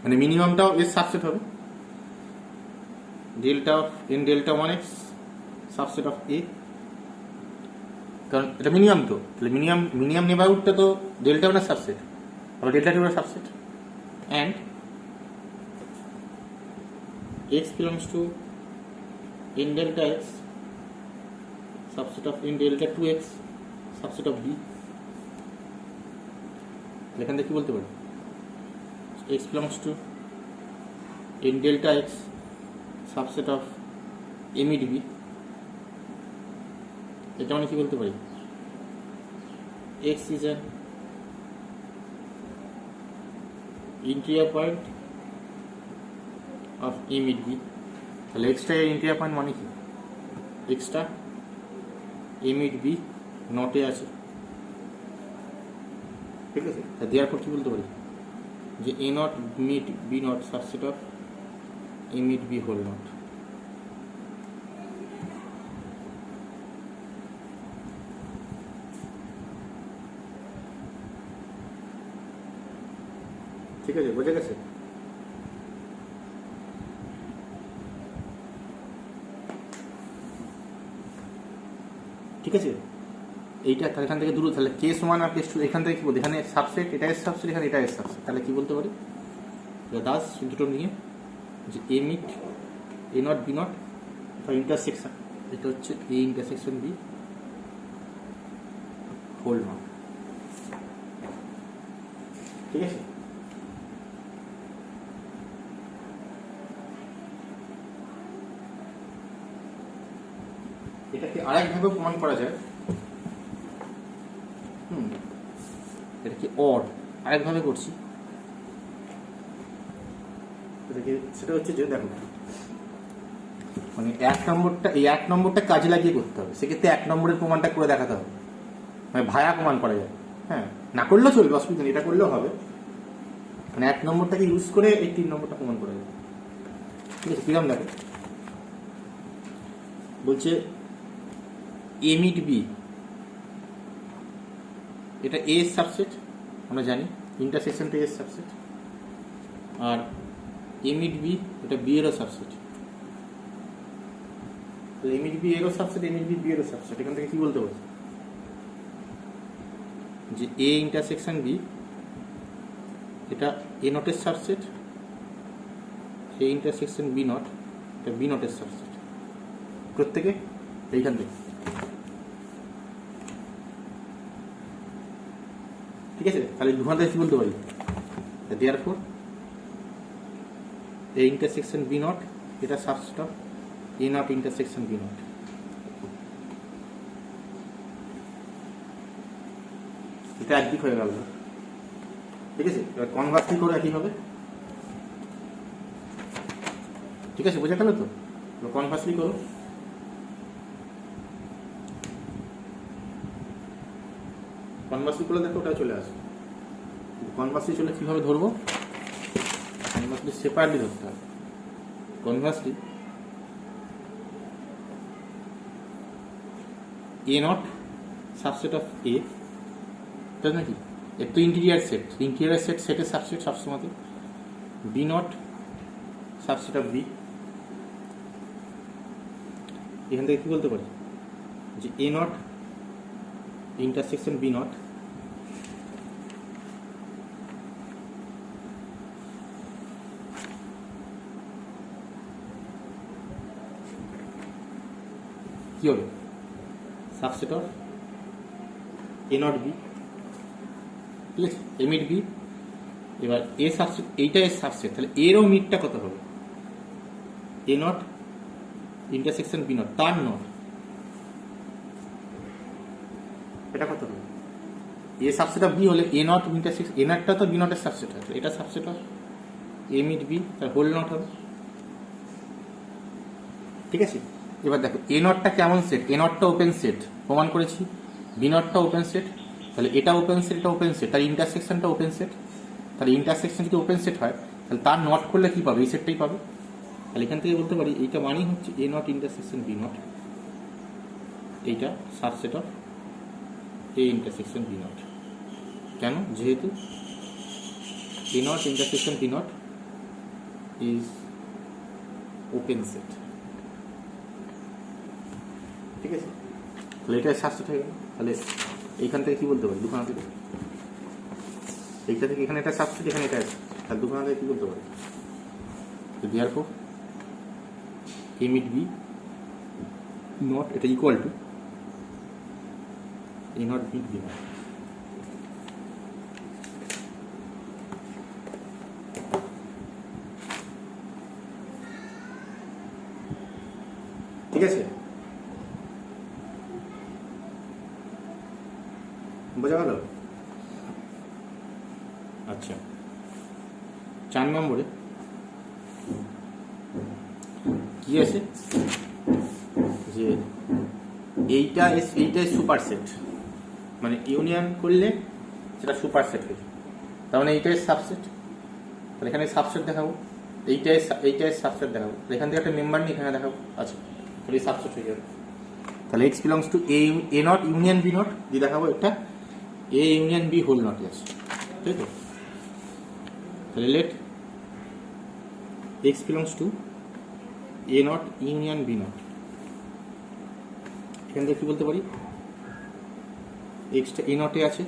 মানে মিনিমামটাও এর সাবসেট হবে, delta of n delta 1x subset of a, কারণ এটা মিনিমাম, তো তাহলে মিনিমাম নেবারহুডটা তো ডেল্টা 1 এর সাবসেট, আবার ডেল্টা 2 এর subset, and x belongs to n delta x subset of n delta 2x subset of b। এখান থেকে কি বলতে পারি, x belongs to n delta x subset of a mid b। এটা মানে কি বলতে পারি, x is an interior point of a mid b। তাহলে এক্সটা এর ইন্টিরিয়ার পয়েন্ট মানে কি, এক্সটা এ মিড বি নটে আছে, ঠিক আছে, দেওয়ার পর কি বলতে পারি, যে A not mid B not subset of A mid B whole not. ঠিক আছে, বোঝা গেছে? ঠিক আছে, এইটা তাহলে এখান থেকে দূরে, তাহলে কেস 1 আর কেস 2 এখান থেকে কি বলতে, এখানে সাবসেট, এটা এর সাবসেট, এখানে এটা এর সাবসেট, তাহলে কি বলতে পারি, দাস দুটো নিয়ে যে A mid A not B not intersection, এটা হচ্ছে A intersection B whole not. ঠিক আছে, এটাকে আরেকভাবে প্রমাণ করা যায়, এটাকে অর আরেকভাবে করছি, এটাকে সেটা হচ্ছে যে দেখো, মানে এক নম্বরটা কাজে লাগিয়ে করতে হবে, সেক্ষেত্রে 1 নম্বরের প্রমাণটা করে দেখাতে হবে, মানে ভায়া প্রমাণ করা যায়, হ্যাঁ, না করলেও চলবে, অসুবিধা নেই, এটা করলেও হবে, মানে 1 নম্বরটাকে ইউজ করে এই 3 নম্বরটা প্রমাণ করা যায়। ঠিক আছে, কিরম দেখো, বলছে এ মিড বি, এটা এ সাবসেট আমরা জানি, ইন্টারসেকশনটা এ সাবসেট, আর এ মিড বি এটা বি এরও সাবসেট, তাহলে এ মিড বি এরও সাবসেট, এ মিড বি বি এরও সাবসেট। এখান থেকে কি বলতে পারছি, যে এ ইন্টারসেকশন বি এটা এ নটের subset, A intersection B not এটা বি নটের সাবসেট। প্রত্যেকে এইখান থেকে, ঠিক আছে? তাহলে দুখান থেকে কি বলতে পারি, therefore A intersection B not, এটা subset of A not intersection B not. এটা একদিক হয়ে গেল, ঠিক আছে? এবার কনভার্সলি করে একই হবে, ঠিক আছে? বোঝা গেল তো? কনভার্সলি করো, কনভার্সলি করলে দেখো ওটা চলে আসবে। কনভার্সলি চলে কিভাবে ধরবো, কনভার্সলি সেপারেটলি ধরতে হবে। Conversely A not subset of A, তাই নাকি? এর তো ইন্টিরিয়ার সেট, ইন্টিরিয়ার সেট সেটের সাবসেট সবসময় B not subset of B. এখান থেকে কি বলতে পারি যে A not intersection B not কি হবে, subset of A not B, ঠিক আছে? A mid B. এবার এ সাবসেট, এইটা এর সাবসেট, তাহলে এরও মিডটা কত হবে, এ নট ইন্টারসেকশন বি নট, তার নট, এটা কত হবে? এ সাবসেট অফ বি হলে এ নট ইন্টারসেকশন, এ নটটা তো বি নটের সাবসেট আছে, এটা subset of A mid B, তার হোল নট হবে, ঠিক আছে? এবার দেখো এ নটটা কেমন সেট, এ নটটা ওপেন সেট, প্রমাণ করেছি। বি নটটা ওপেন সেট, তাহলে এটা ওপেন সেট, এটা ওপেন সেট, তার ইন্টারসেকশনটা ওপেন সেট। তাহলে ইন্টারসেকশন যদি ওপেন সেট হয় তাহলে তার নট করলে কি পাবে, এই সেটটাই পাবে। তাহলে এখান থেকে বলতে পারি এইটা মানেই হচ্ছে A not intersection B not, এইটা subset of A intersection B not. কেন? যেহেতু A not intersection B not is open set, ঠিক আছে? তাহলে এটা সাবসেট হয়ে গেল। তাহলে এইখান থেকে কি বলতে পারি, দুখানা থেকে, এইটা থেকে এখানে এটা সাবসেট, এখানে এটা আছে, তাহলে দুখানা থেকে কি বলতে পারি, therefore A mid B not, এটা equal to A not mid B not. ঠিক আছে? বোঝা গেল? আচ্ছা, 4 নম্বরে কি আছে যে এইটা সুপার সেট, মানে ইউনিয়ন করলে সেটা সুপার সেট হয়েছে, তার মানে এইটাই সাবসেট। তাহলে এখানে সাবসেট দেখাবো, এইটাই সাবসেট দেখাবো, এখান থেকে একটা মেম্বার নিয়ে এখানে দেখাবো, আচ্ছা তাহলে সাবসেট হয়ে যাবে। তাহলে x belongs to A naught union B naught দিয়ে দেখাবো, এটা A union B whole naught আছে, তাই তো? তাহলে let x belongs to A naught union B naught, এখান থেকে কি বলতে পারি, এক্সটা এ নটে আছে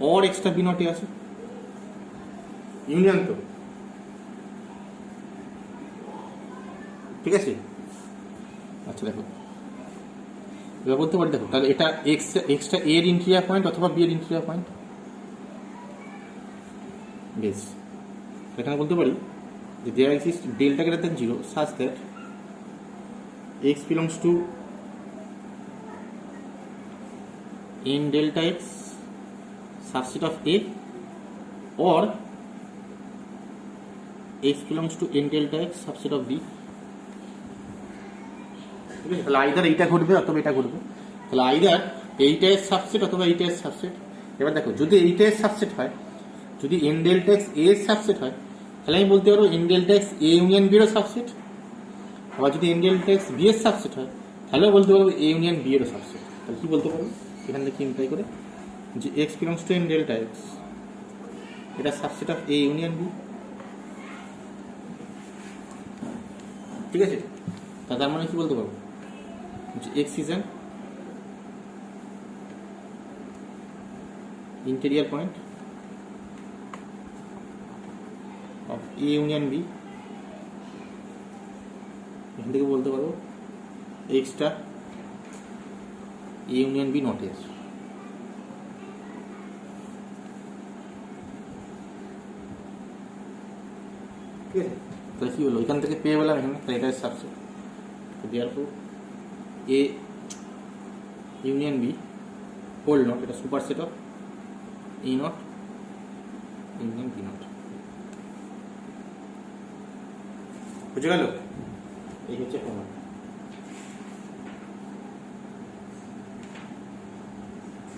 और এক্সটা বি নটে আছে, ইউনিয়ন তো, ঠিক আছে? আচ্ছা দেখো এবার বলতে পারি, দেখো তাহলে এটা এক্সটা এ এর ইন্টেরিয়র পয়েন্ট অথবা বি এর ইন্টেরিয়র পয়েন্ট, বেশ। এখানে বলতে পারি যে there exist delta greater than 0 such that x belongs to n delta x subset of a or x belongs to n delta x subset of b, ঠিক আছে? তাহলে আইদার এইটা ঘটবে অথবা এটা ঘটবে, তাহলে আইদার এইটা এর সাবসেট অথবা এইটা এর সাবসেট। এবার দেখো যদি এইটা এর সাবসেট হয়, যদি n delta x a এর সাবসেট হয়, তাহলে আমি বলতে পারবো n delta x a union b এর সাবসেট। আবার যদি n delta x b এর সাবসেট হয়, তাহলেও বলতে পারবো a ইউনিয়ন b এর সাবসেট। তাহলে কি বলতে পারবো এখান থেকে ইমপ্লাই করে যে x belongs to n delta x, এটা subset of a union b, ঠিক আছে? তার মানে কি বলতে পারবো যে x is an interior point of a union b, এখান থেকে বলতে পারবো এক্সটা A union B naught S. ঠিক আছে, তাহলে কি হলো, এখান থেকে পেয়ে গেলাম এখানে, তাহলে এটা subset. Therefore A union B whole not, এটা superset of E not union B not. বুঝে গেল? এই হচ্ছে প্রমাণ।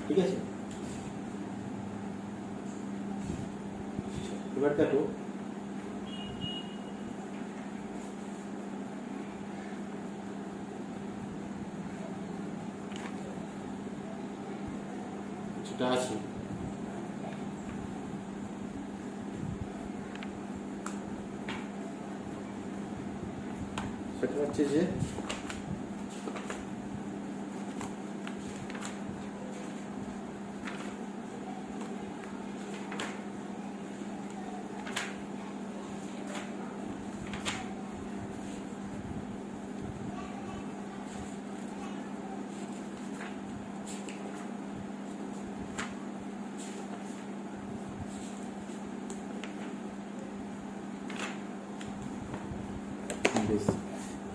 ঠিক আছে, এবার দেখো যেটা আছে সেটা হচ্ছে যে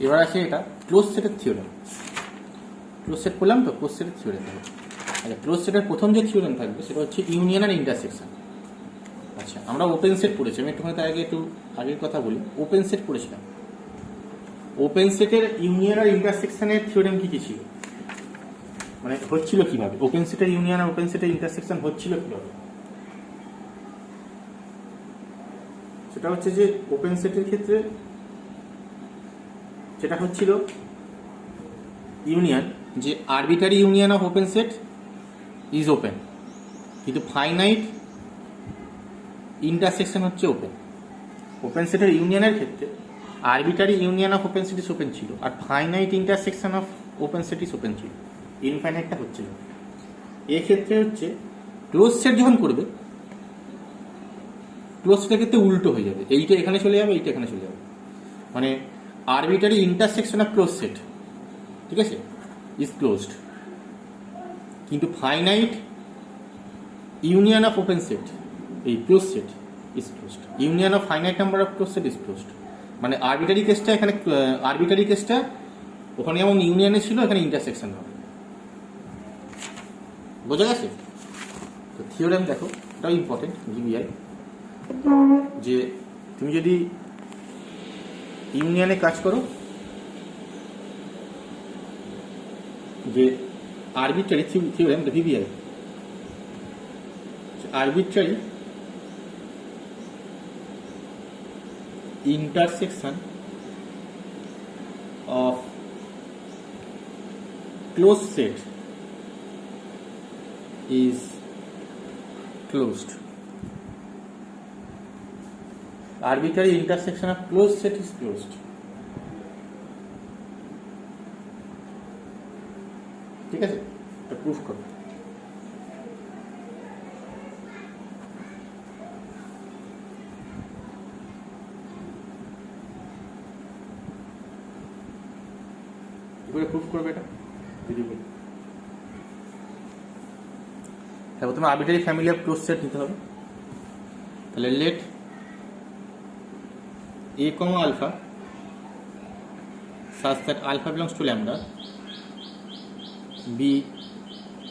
এবার আছে এটা ক্লোজ সেটের থিওরেম। ক্লোজ সেট করলাম তো, ক্লোজ সেটের থিওরেম। আচ্ছা, ক্লোজ সেটের প্রথম যে থিওরেম থাকবে সেটা হচ্ছে ইউনিয়ন আর ইন্টারসেকশন। আচ্ছা, আমরা ওপেন সেট পড়েছি, আমি একটুখানি তার আগে একটু আগের কথা বলি। ওপেন সেট পড়েছিলাম। ওপেন সেটের ইউনিয়ন আর ইন্টারসেকশনের থিওরেম কি কি ছিল, মানে হচ্ছিল কিভাবে, ওপেন সেটের ইউনিয়ন আর ওপেন সেটের ইন্টারসেকশন হচ্ছিল কিভাবে? সেটা হচ্ছে যে ওপেন সেটের ক্ষেত্রে যেটা হচ্ছিল ইউনিয়ন, যে arbitrary union of open set is open, কিন্তু ফাইনাইট ইন্টারসেকশন হচ্ছে ওপেন। ওপেন সেটের ইউনিয়নের ক্ষেত্রে arbitrary union of open set is open ছিল, আর finite intersection of open set is open ছিল, ইনফাইনাইটটা হচ্ছিল। এক্ষেত্রে হচ্ছে ক্লোজ সেট যখন করবে, ক্লোজ সেটের ক্ষেত্রে উল্টো হয়ে যাবে, এইটা এখানে চলে যাবে, এইটা এখানে চলে যাবে। মানে arbitrary intersection of close set, ঠিক আছে, ইজ ক্লোজড, কিন্তু finite union of open set, এই close set is closed. Union of finite number of close set is closed. মানে আরবিটারি কেসটা এখানে, আরবিটারি কেসটা ওখানে যেমন ইউনিয়নে ছিল, এখানে ইন্টারসেকশন হবে। বোঝা গেছে? তো থিওরেম দেখো, এটাও ইম্পর্টেন্ট ভিবিআই, যে তুমি যদি ইউনিয়নে কাজ করো, যে arbitrary theorem VBI, arbitrary intersection of closed set is closed. Arbitrary intersection of closed set is closed. ঠিক আছে, এটা প্রুফ করো। প্রুফ করবে এটা যদি বলি, হ্যাঁ, প্রথমে arbitrary family of close set নিতে হবে। তাহলে let A comma alpha such that alpha belongs to lambda be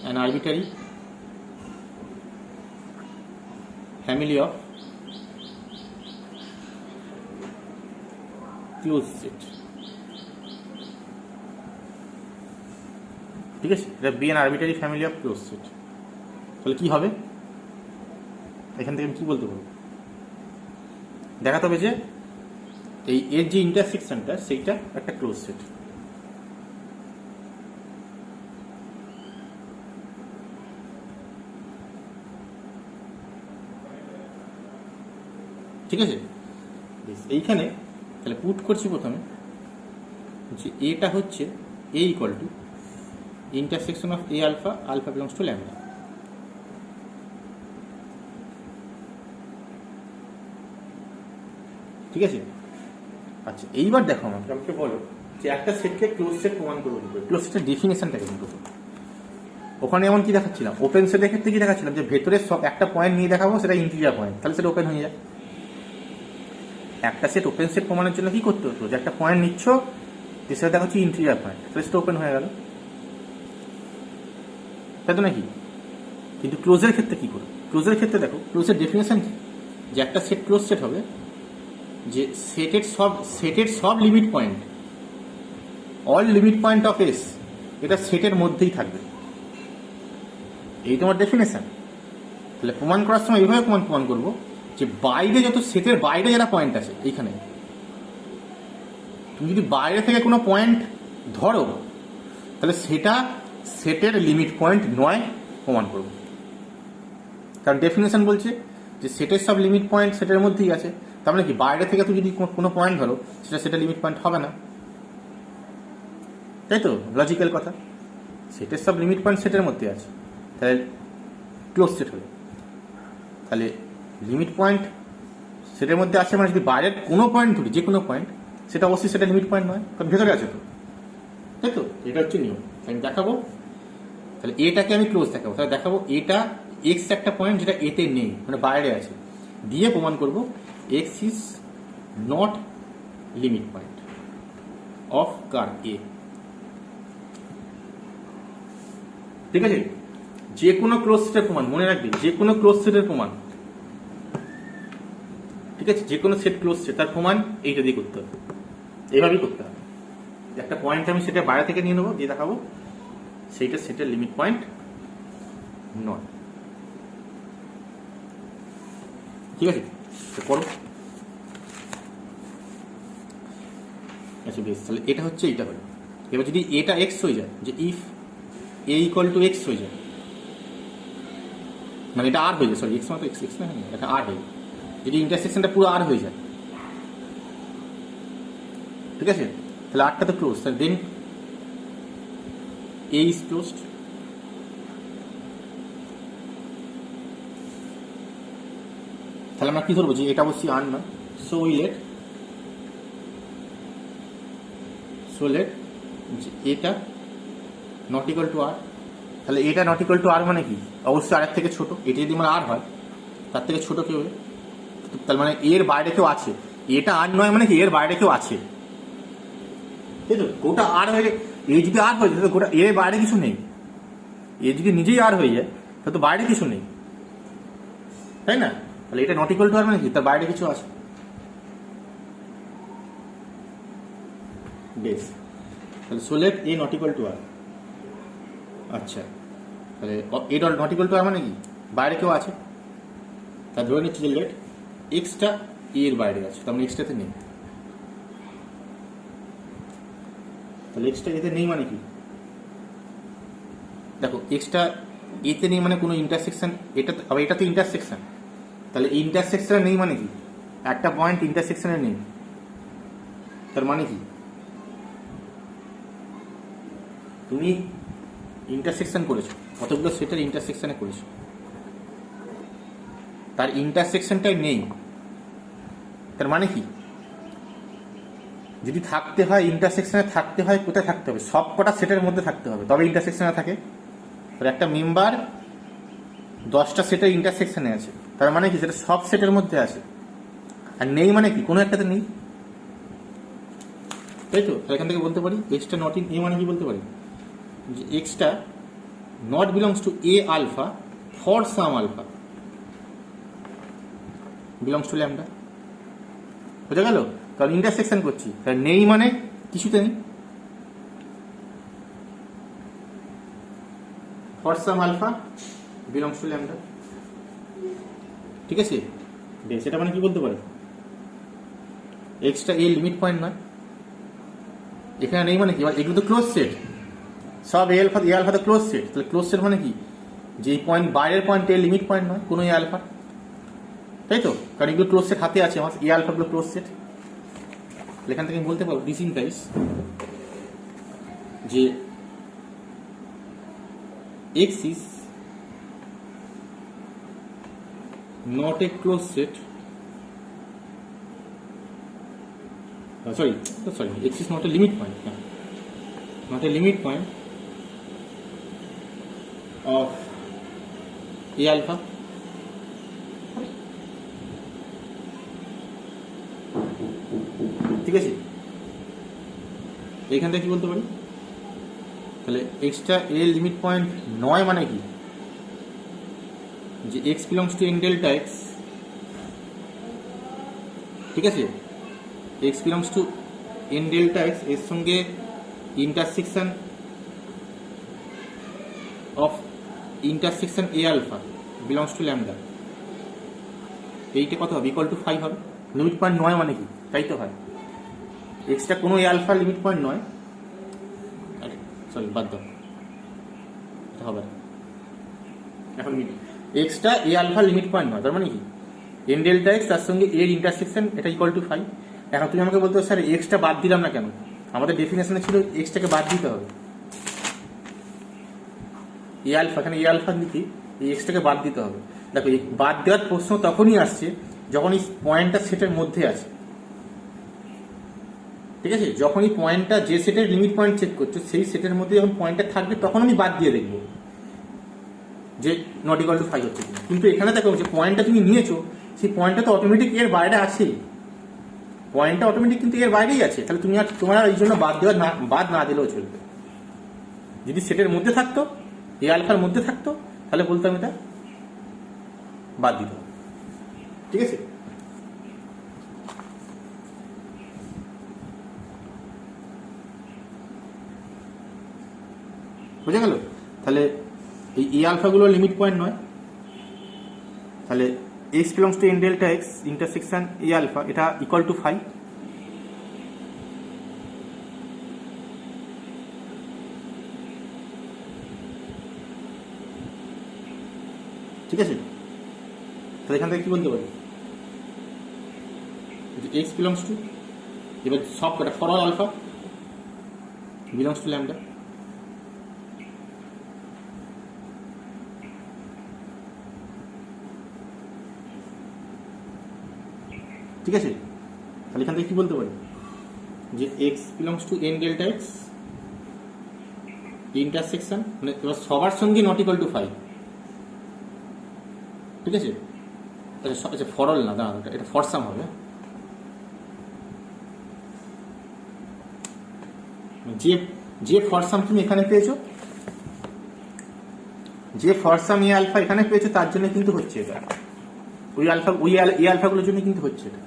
an arbitrary family of closed set. ঠিক আছে, এটা be an arbitrary family of close set. তাহলে কি হবে, এখান থেকে আমি কি বলতে পারবো, দেখাতে হবে যে এই এর যে ইন্টারসেকশনটা সেইটা একটা ক্লোজ সেট। ঠিক আছে, এইখানে তাহলে পুট করছি প্রথমে যে এটা হচ্ছে A equal to intersection of a alpha, alpha belongs to lambda. ঠিক আছে, আচ্ছা এইবার দেখো আমাকে বলো যে একটা সেটকে ক্লোজ সেট প্রমাণ করবো। ক্লোজ সেটের ডেফিনেশনটা কেমন করবো? ওখানে এমন কি দেখাচ্ছিলাম, ওপেন সেটের ক্ষেত্রে কি দেখাচ্ছিলাম, যে ভেতরে সব একটা পয়েন্ট নিয়ে দেখাবো, সেটা ইন্টিজার পয়েন্ট, তাহলে সেটা ওপেন হয়ে যায়। একটা সেট ওপেন সেট প্রমাণের জন্য কি করতে হতো, যে একটা পয়েন্ট নিচ্ছ, যে সেটা দেখাচ্ছি ইন্টিজার পয়েন্ট, তাহলে সেটা ওপেন হয়ে গেল, তাই তো নাকি? কিন্তু ক্লোজের ক্ষেত্রে কি করবো? ক্লোজের ক্ষেত্রে দেখো, ক্লোজের ডেফিনেশন কি, যে একটা সেট ক্লোজ সেট হবে যে সেটের সব limit point, all limit point of S, এটা সেটের মধ্যেই থাকবে। এই তোমার ডেফিনেশন। তাহলে প্রমাণ করার সময় এইভাবে প্রমাণ করবো, যে বাইরে যত সেটের বাইরে যারা পয়েন্ট আছে, এইখানে তুমি যদি বাইরে থেকে কোনো পয়েন্ট ধরো, তাহলে সেটা সেটের লিমিট পয়েন্ট নয় প্রমাণ করবো। কারণ ডেফিনেশন বলছে যে সেটের সব লিমিট পয়েন্ট সেটের মধ্যেই আছে, তার মানে কি বাইরে থেকে তুমি যদি কোনো পয়েন্ট ধরো, সেটা সেটের লিমিট পয়েন্ট হবে না, তাই তো? লজিক্যাল কথা। সেটের সব লিমিট পয়েন্ট সেটের মধ্যে আছে, তাহলে ক্লোজ সেট হলো। তাহলে লিমিট পয়েন্ট সেটের মধ্যে আছে মানে যদি বাইরের কোনো পয়েন্ট ধরি, যে কোনো পয়েন্ট, সেটা অবশ্যই সেটা লিমিট পয়েন্ট নয়, কারণ ভেতরে আছে তো, তাই তো? এটা হচ্ছে নিয়ম। আমি দেখাবো, তাহলে এটাকে আমি ক্লোজ দেখাবো, তাহলে দেখাবো এটা এক্স একটা পয়েন্ট যেটা এতে নেই, মানে বাইরে আছে, দিয়ে প্রমাণ করবো x is not limit point of কার এ। ঠিক আছে? যে কোনো ক্লোজ সেটের প্রমাণ, মনে রাখবি, যে কোনো ক্লোজ সেটের প্রমাণ, ঠিক আছে, যে কোনো সেট ক্লোজ সেট, তার প্রমাণ এইটা দিয়ে করতে হবে, এইভাবেই করতে হবে। একটা পয়েন্ট আমি সেটা বাইরে থেকে নিয়ে নেবো, দিয়ে দেখাবো সেইটা সেটের লিমিট পয়েন্ট নয়। ঠিক আছে, করো। আচ্ছা বেশ, তাহলে এটা হচ্ছে, এইটা হলো। এবার যদি এটা এক্স হয়ে যায়, যে if A equal two x হয়ে যায়, মানে এটা আর হয়ে যায়, সরি এক্স মানে এক্স, এক্স না, এটা আর হয়ে যায়, যদি ইন্টারসেকশনটা পুরো আর হয়ে যায়, ঠিক আছে, তাহলে আরটা তো ক্লোজ, তাহলে দেন এ ইজ ক্লোজড। তাহলে আমরা কি ধরবো, যে এটা অবশ্যই আর না, সো লেট এটা নট ইকুয়াল টু আর। তাহলে এটা নট ইকুয়াল টু আর মানে কি, অবশ্যই আর থেকে ছোট। এটা যদি মানে আর হয়, তার থেকে ছোট কেউ, তার মানে এর বাইরে কেউ আছে। এটা আর নয় মানে কি, এর বাইরে কেউ আছে, তাই তো? গোটা আর হয়ে, এ যদি আর হয়ে যায়, তো গোটা এর বাইরে কিছু নেই। এ যদি নিজেই আর হয়ে যায়, তাহলে তো বাইরে কিছু নেই, তাই না? তাহলে এটা নট ইকুয়াল টু আর মানে কি, তার বাইরে কিছু আছে। বেশ, তাহলে so let A not equal to R. আচ্ছা, তাহলে A not equal to R মানে কি, বাইরে কেউ আছে। তা ধরে নিচ্ছি যে লেট এক্সটা এর বাইরে আছে, তার মানে এক্সটাতে নেই। তাহলে এক্সটা এতে নেই মানে কি, দেখো এক্সটা এতে নেই মানে কোনো ইন্টারসেকশন, এটা আবার এটা তো ইন্টারসেকশন, তাহলে ইন্টারসেকশনে নেই মানে কি, একটা পয়েন্ট ইন্টারসেকশনে নেই, তার মানে কি তুমি ইন্টারসেকশন করেছো, কতগুলো সেটের ইন্টারসেকশনে করেছো, তার ইন্টারসেকশনটাই নেই, তার মানে কি, যদি থাকতে হয় ইন্টারসেকশনে থাকতে হয়, কোথায় থাকতে হবে, সব কটা সেটের মধ্যে থাকতে হবে, তবে ইন্টারসেকশনে থাকে। তাহলে একটা মেম্বার 10টা সেটের ইন্টারসেকশনে আছে, তার মানে কি সেটা সব সেটের মধ্যে আছে। আর নেই মানে কি, কোনো একটাতে নেই, তাই তো? তাহলে এখান থেকে বলতে পারি এক্সটা নট ইন এ মানে কি বলতে পারি, যে এক্সটা not belongs to A alpha for some alpha belongs to lambda. বোঝা গেল? কারণ ইন্টারসেকশন করছি, তাহলে নেই মানে কিছুতে নেই, for some alpha belongs to lambda. ঠিক আছে, বেশ, এটা মানে কি বলতে পারি, এক্সটা এ লিমিট পয়েন্ট নয়, এখানে নেই মানে কি, এগুলো তো ক্লোজ সেট, সব এ আলফা তো ক্লোজ সেট। তাহলে ক্লোজ সেট মানে কি, যে পয়েন্ট বাইরের পয়েন্ট এ লিমিট পয়েন্ট নয় কোনো এ আলফা, তাই তো? কারণ এগুলো ক্লোজ সেট হাতে আছে আমার, এ আলফাগুলো ক্লোজ সেট। এখান থেকে আমি বলতে পারবো দিস ইমপ্লাইজ যে x is not a close set sorry, x is not a limit point. No. Not a limit point of a alpha ঠিক আছে, এইখান থেকে কি বলতে পারি, তাহলে এক্সটা এ লিমিট পয়েন্ট নয় মানে কি, যে x belongs to N delta x, ঠিক আছে, x belongs to N delta x এর সঙ্গে intersection of intersection A alpha belongs to lambda, এইটা কত হবে, ইকুয়াল টু 5 হবে। লিমিট পয়েন্ট নয় মানে কি, তাই তো হয়, এক্সটা কোনো এ আলফা লিমিট পয়েন্ট নয়, সরি বাদ দাও, এটা হবে না। এখন এক্সটা এ আলফা লিমিট পয়েন্ট নয়, তার মানে কি এন ডেল্টা এক্স তার সঙ্গে এর ইন্টারসেকশন এটা ইকুয়াল টু 5। এখন তুমি আমাকে বলতে স্যার এক্সটা বাদ দিলাম না কেন, আমাদের ডেফিনেশনে ছিল এক্সটাকে বাদ দিতে হবে, এ আলফা, এখানে এ আলফা দিতে এই এক্সটাকে বাদ দিতে হবে। দেখো এই বাদ দেওয়ার প্রশ্ন তখনই আসছে যখন এই পয়েন্টটা সেটের মধ্যে আছে, ঠিক আছে, যখন এই পয়েন্টটা যে সেটের লিমিট পয়েন্ট চেক করছো সেই সেটের মধ্যে যখন পয়েন্টটা থাকবে তখন আমি বাদ দিয়ে দেখবো যে নট ইকুয়াল টু 5 হচ্ছে। কিন্তু এখানে দেখো যে পয়েন্টটা তুমি নিয়েছো সেই পয়েন্টটা তো অটোমেটিক এর বাইরে আছেই, পয়েন্টটা অটোমেটিক কিন্তু এর বাইরেই আছে, তাহলে তুমি আর তোমার এই জন্য বাদ না দিলেও চলবে। যদি সেটের মধ্যে থাকতো, এ আলফার মধ্যে থাকতো, তাহলে বলতাম এটা বাদ দিত, ঠিক আছে। বুঝে গেল? তাহলে এই ই আলফাগুলো লিমিট পয়েন্ট নয়, তাহলে x belongs to N delta x intersection E alpha এটা ইকুয়াল টু 5। ঠিক আছে, তাহলে এখান থেকে কি বলতে পারি, এক্স বিলংস টু, এবার সব কটা for all alpha belongs to lambda, ঠিক আছে। তাহলে এখান থেকে কি বলতে পারি যে x belongs to N delta x intersection, মানে এবার সবার সঙ্গে নট ইকুয়াল টু 5, ঠিক আছে। আচ্ছা ফরল না, দাঁড়া এটা ফরসাম হবে, যে ফরসাম তুমি এখানে পেয়েছো, যে ফরসাম ই আলফা এখানে পেয়েছো তার জন্য কিন্তু হচ্ছে এটা, ওই আলফাগুলোর জন্য কিন্তু হচ্ছে এটা।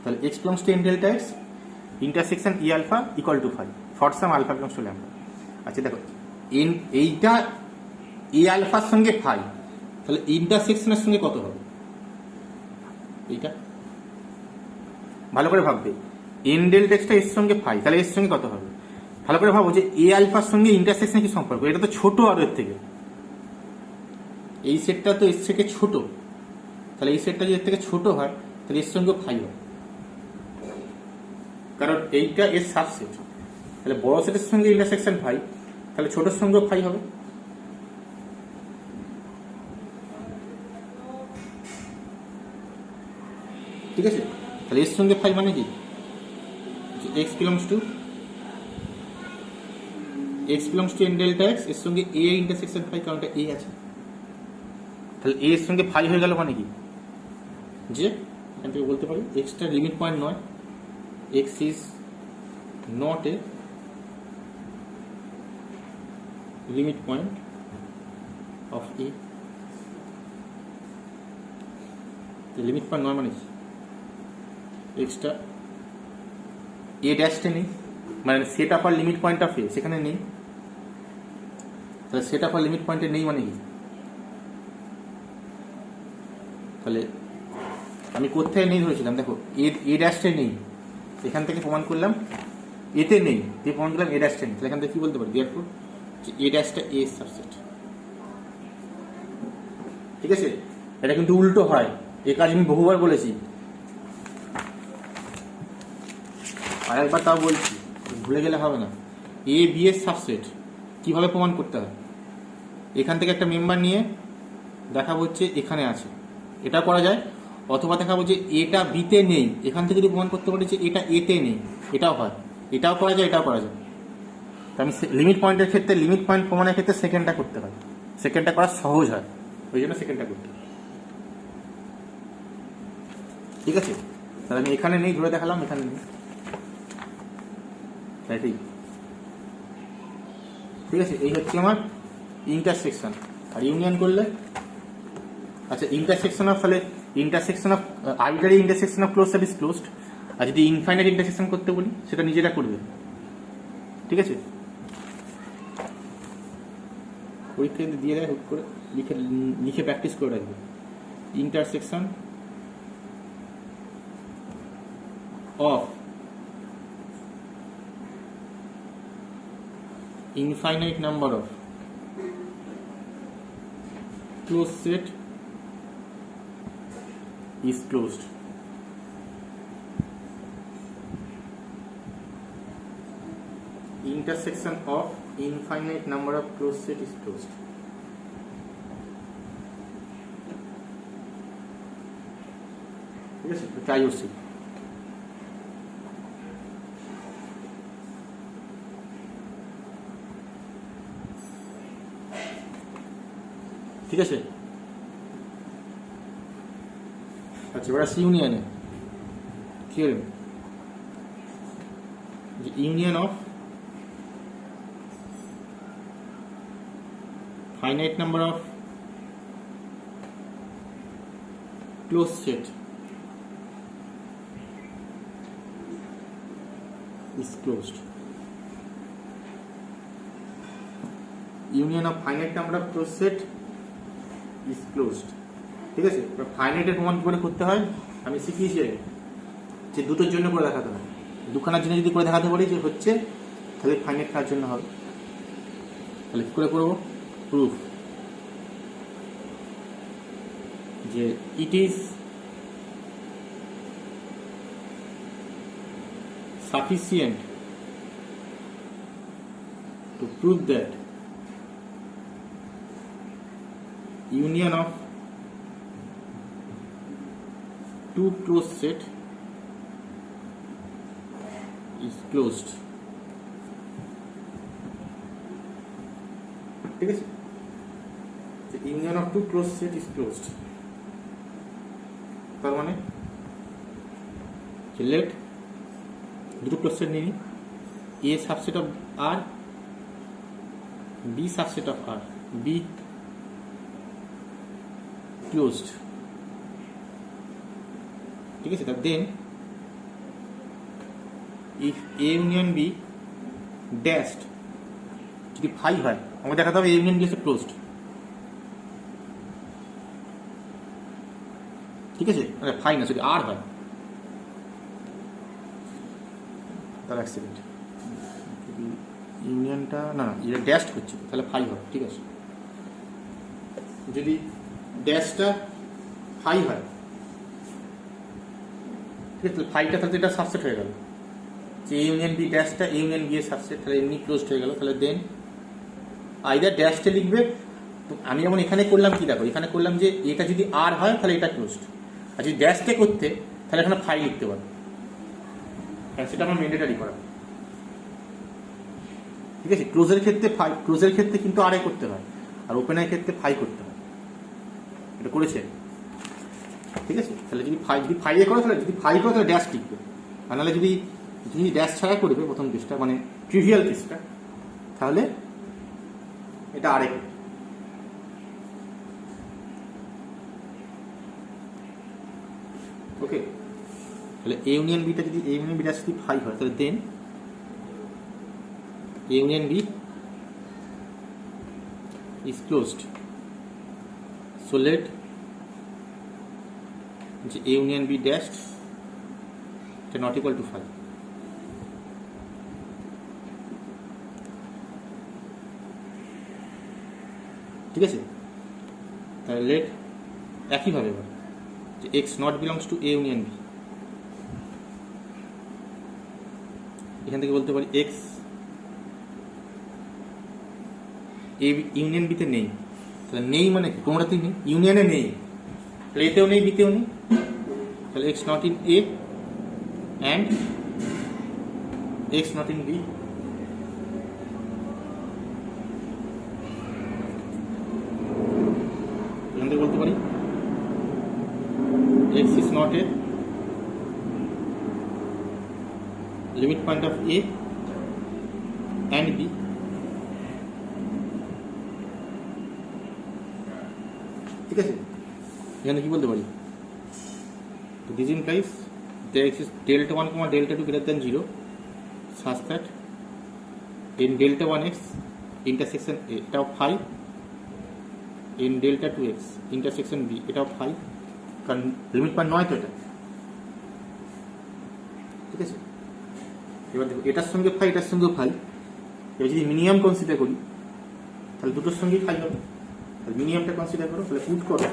তাহলে x belongs to N delta x intersection E alpha equal to 5 for some alpha belongs to lambda. আচ্ছা দেখো এইটা ই আলফার সঙ্গে 5, তাহলে ইন্টারসেকশনের সঙ্গে কত হবে, এইটা ভালো করে ভাববে, এন ডেল্টা এক্সটা এর সঙ্গে 5, তাহলে এর সঙ্গে কত হবে, ভালো করে ভাবো যে এ আলফার সঙ্গে ইন্টারসেকশন কি সম্পর্ক, এটা তো ছোট আরো এর থেকে, এই সেটটা তো এর থেকে ছোট, তাহলে এই সেটটা যদি এর থেকে ছোট হয় তাহলে এর সঙ্গে 5 হয়, কারণ এইটা এর সাবসেট, তাহলে বড় সেটের সঙ্গে ইন্টারসেকশন 5, তাহলে ছোটর সঙ্গেও 5 হবে। ঠিক আছে, তাহলে এর সঙ্গে 5 মানে কি, x belongs to N delta x এর সঙ্গে এ ইন্টারসেকশন 5, কারণ এটা এ আছে, তাহলে এ এর সঙ্গে 5 হয়ে গেল, মানে কি যে এখান থেকে বলতে পারি এক্সটা লিমিট পয়েন্ট নয়, x is not a limit point of A, limit point নয় মানে এক্সটা এ ড্যাশটা নেই, মানে সেট আপ আর লিমিট পয়েন্ট অফ এ সেখানে নেই, তাহলে সেট আপ আর লিমিট পয়েন্টে নেই মানে কি, তাহলে আমি কোথায় নেই ধরেছিলাম, দেখো এ ড্যাশটা নেই, এখান থেকে প্রমাণ করলাম এতে নেই, দিয়ে প্রমাণ করলাম এ ড্যাশটা নেই, তাহলে এখান থেকে কি বলতে পারি, দেয়ারফর যে এ ড্যাশটা এ সাবসেট, ঠিক আছে। এটা কিন্তু উল্টো হয়, এই কাজ আমি বহুবার বলেছি, আর একবার তাও বলছি, ভুলে গেলে হবে না, এ বি এর সাবসেট কিভাবে প্রমাণ করতে হয়, এখান থেকে একটা মেম্বার নিয়ে দেখাবো হচ্ছে এখানে আছে, এটা করা যায়, অথবা দেখাবো যে এটা বিতে নেই, এখান থেকে যদি প্রমাণ করতে পারি যে এটা এতে নেই, এটাও হয়, এটাও করা যায়, এটাও করা যায়। আমি লিমিট পয়েন্টের ক্ষেত্রে, লিমিট পয়েন্ট প্রমাণের ক্ষেত্রে সেকেন্ডটা করতে হয়, সেকেন্ডটা করা সহজ হয়, ওই জন্য সেকেন্ডটা করতে হয়। ঠিক আছে, তাহলে আমি এখানে নেই ধরে দেখালাম, এখানে নেই, তাই ঠিক আছে। এই হচ্ছে আমার ইন্টারসেকশন। আর ইউনিয়ন করলে, আচ্ছা ইন্টারসেকশন অফ, তাহলে intersection of arbitrary intersection of close set is closed. আর যদি ইনফাইনাইট ইন্টারসেকশন করতে বলি সেটা নিজেরা করবে, ঠিক আছে। পরীক্ষা দিয়ে দেয় হুট করে, লিখে লিখে প্র্যাকটিস করে রাখবে। Intersection of infinite number of closed set is closed. Intersection of infinite number of closed set is closed. Yes, try your see. ঠিক আছে। আচ্ছা এবার আসছি ইউনিয়নে। Theorem, union of finite number of close set is closed. Union of finite number of closed set is closed. ঠিক আছে, ফাইনাইটের প্রমাণ কি করে করতে হয় আমি শিখিয়েছি আগে, যে দুটোর জন্য করে দেখাতে হয়। দুখানার জন্য যদি করে দেখাতে পারি যে হচ্ছে, তাহলে ফাইনাইট কার জন্য হবে। তাহলে কি করে করবো প্রুফ, যে it is sufficient to prove that union of two closed set is closed. ঠিক আছে, the union of two closed set is closed, তার মানে let দুটো ক্লোজ সেট নিই, A subset of R, B subset of R, B closed. ঠিক আছে, then if A union B dashed, যদি phi হয় আমাকে দেখাতে হবে এ ইউনিয়ন বি হচ্ছে ক্লোজড। ঠিক আছে, ফাই না, যদি আর হয়, তার এক সেকেন্ড, যদি ইউনিয়নটা না এটা ড্যাশ হচ্ছে তাহলে ফাই হবে। ঠিক আছে, যদি ড্যাশটা ফাই হয়, ঠিক আছে, ফাইটা তাহলে এটা সাবসেট হয়ে গেল, যে ইউনিয়ন বি ড্যাশটা ইউনিয়ন বি এর সাবসেট, তাহলে এমনি ক্লোজড হয়ে গেল। তাহলে দেন আইদার ড্যাশটা লিখবে, তো আমি যেমন এখানে করলাম কি দেখো, এখানে করলাম যে এটা যদি আর হয় তাহলে এটা ক্লোজড, আর যদি ড্যাশকে করতে তাহলে এখানে ফাই লিখতে পারো, সেটা আমার ম্যান্ডেটরি করা। ঠিক আছে, ক্লোজের ক্ষেত্রে ফাই, ক্লোজের ক্ষেত্রে কিন্তু আর এ করতে হয়, আর ওপেনের ক্ষেত্রে ফাই করতে হয়, এটা করেছে। ঠিক আছে, তাহলে যদি ফাই, যদি ফাই এ করো তাহলে, যদি ফাই করো তাহলে ড্যাশ লিখবে, আর নাহলে যদি তুমি ড্যাশ ছাড়া করবে প্রথম কেসটা, মানে ট্রিভিয়াল কেসটা, তাহলে এটা আর এ। ওকে, তাহলে এ ইউনিয়ন বিটা, যদি এ ইউনিয়ন বিটা যদি ফাই হয় তাহলে then A union B is closed. So let যে এ ইউনিয়ন বি ড্যাশ এটা নট ইকুয়াল টু ফাই। ঠিক আছে, তাহলে লেট একইভাবে এবার যে x not belongs to A union B, এখান থেকে বলতে পারি এক্স এ ইউনিয়ন বিতে নেই। তাহলে নেই মানে কি, কোনোটাতেই নেই, ইউনিয়নে নেই, তাহলে এতেও নেই বিতেও নেই, তাহলে x not in a and x not in b। এখান থেকে বলতে পারি x is not a limit point of a and b। ঠিক আছে, এখানে কি বলতে পারি, this implies there exists delta 1 comma delta 2 greater than 0 such that in delta 1x intersection a এটাও phi, in delta 2x intersection b এটাও phi, কারণ limit point নয় তো এটা। ঠিক আছে, এবার দেখো এটার সঙ্গে ফাই এটার সঙ্গে ফাই, এবার যদি মিনিমাম কনসিডার করি তাহলে দুটোর সঙ্গেই ফাই হবে। তাহলে মিনিমামটা কনসিডার করো, তাহলে পুট করো,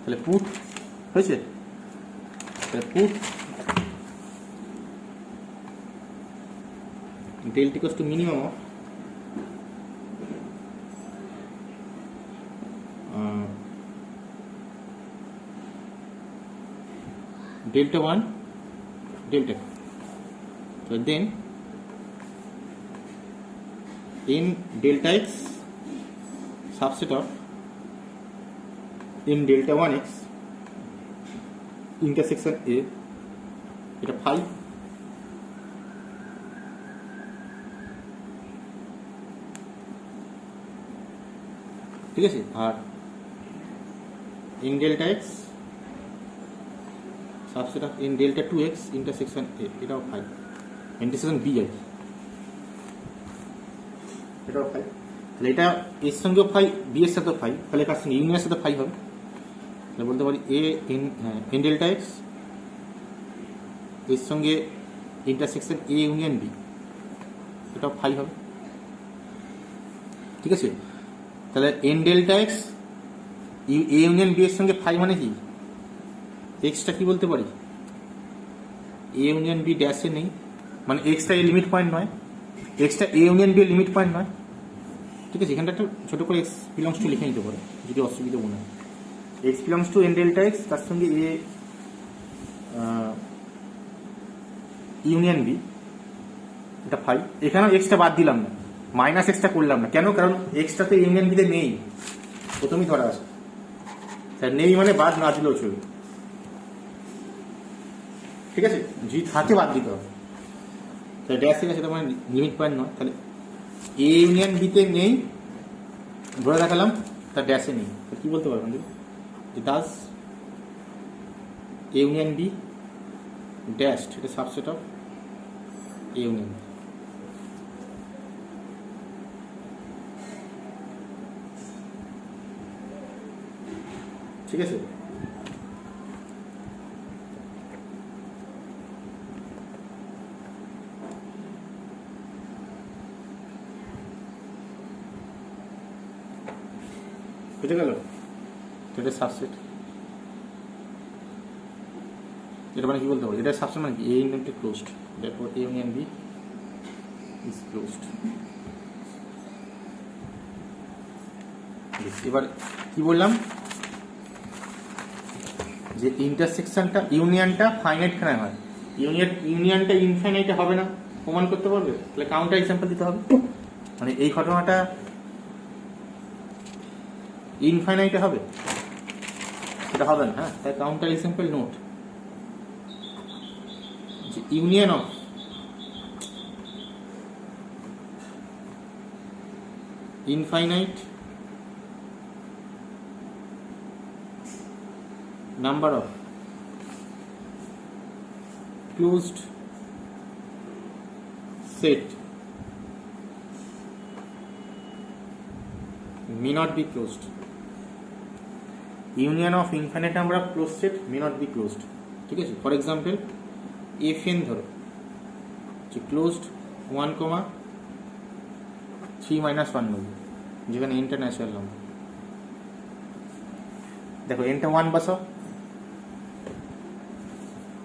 তাহলে পুট হয়েছে, তাহলে put delta equals to minimum of delta 1 delta 2. So then in delta x subset of in delta 1x intersection a এটা phi, ঠিক আছে, আর in delta x subset of in delta 2x intersection a এটাও phi, intersection b আর কি এটাও phi। তাহলে এটা এর সঙ্গেও phi, b এর সাথেও phi, তাহলে কার সঙ্গে ইউনিয়নের সাথে phi হবে। তাহলে বলতে পারি a in delta x এর সঙ্গে ইন্টারসেকশন a ইউনিয়ন b এটাও phi হবে। ঠিক আছে, তাহলে in delta x a union b এর সঙ্গে phi মানে কি, এক্সটা কি বলতে পারি, এ ইউনিয়ন বি ড্যাশে নেই, মানে এক্সটা এ লিমিট পয়েন্ট নয়, এক্সটা এ ইউনিয়ন বি এর লিমিট পয়েন্ট নয়। ঠিক আছে, এখানটা একটা ছোট করে এক্স বিলংস টু লিখে নিতে পারে যদি অসুবিধা মনে হয়। X belongs to N delta x, তার সঙ্গে এ ইউনিয়ন বি এটা ফাই। এখানেও এক্সটা বাদ দিলাম না, মাইনাস এক্সটা করলাম না, কেন, কারণ এক্সটা তো ইউনিয়ন বিতে নেই, প্রথমেই ধরা আছে, স্যার নেই মানে বাদ না দিলেও চলবে। ঠিক আছে, জি থাকে বাদ দিতে হবে, তাহলে ড্যাশ থেকে সেটা মানে লিমিট পয়েন্ট নয়, তাহলে এ ইউনিয়ন বিতে নেই ধরে দেখালাম, তার ড্যাশে নেই, কি বলতে পারবেন যে thus A union B dash এটা subset of A union B. ঠিক আছে, বুঝে গেল, এটা সাবসেট, এটা মানে কি বলতে পারি, এটা সাবসেট মানে কি, এ ইউনিয়নটি closed, therefore A union B is closed। এবার কি বললাম যে ইন্টারসেকশনটা ইউনিয়নটা ফাইনাইট খানে হয়, ইউনিয়নটা ইনফাইনাইটে হবে না, প্রমাণ করতে পারবে, তাহলে কাউন্টার এক্সাম্পল দিতে হবে, মানে এই ঘটনাটা ইনফাইনাইটে হবে সেটা হবে না, হ্যাঁ, তাই কাউন্টার এক্সাম্পল নোট যে union of infinite number of closed set may not be closed, union of infinite number of closed set may not be closed। ঠিক আছে, ফর এক্সাম্পল fn ধরো যে ক্লোজড 1,3 - 1 নেব, যেখানে n টা ন্যাচারাল নাম্বার। দেখো nটা 1 বসাও,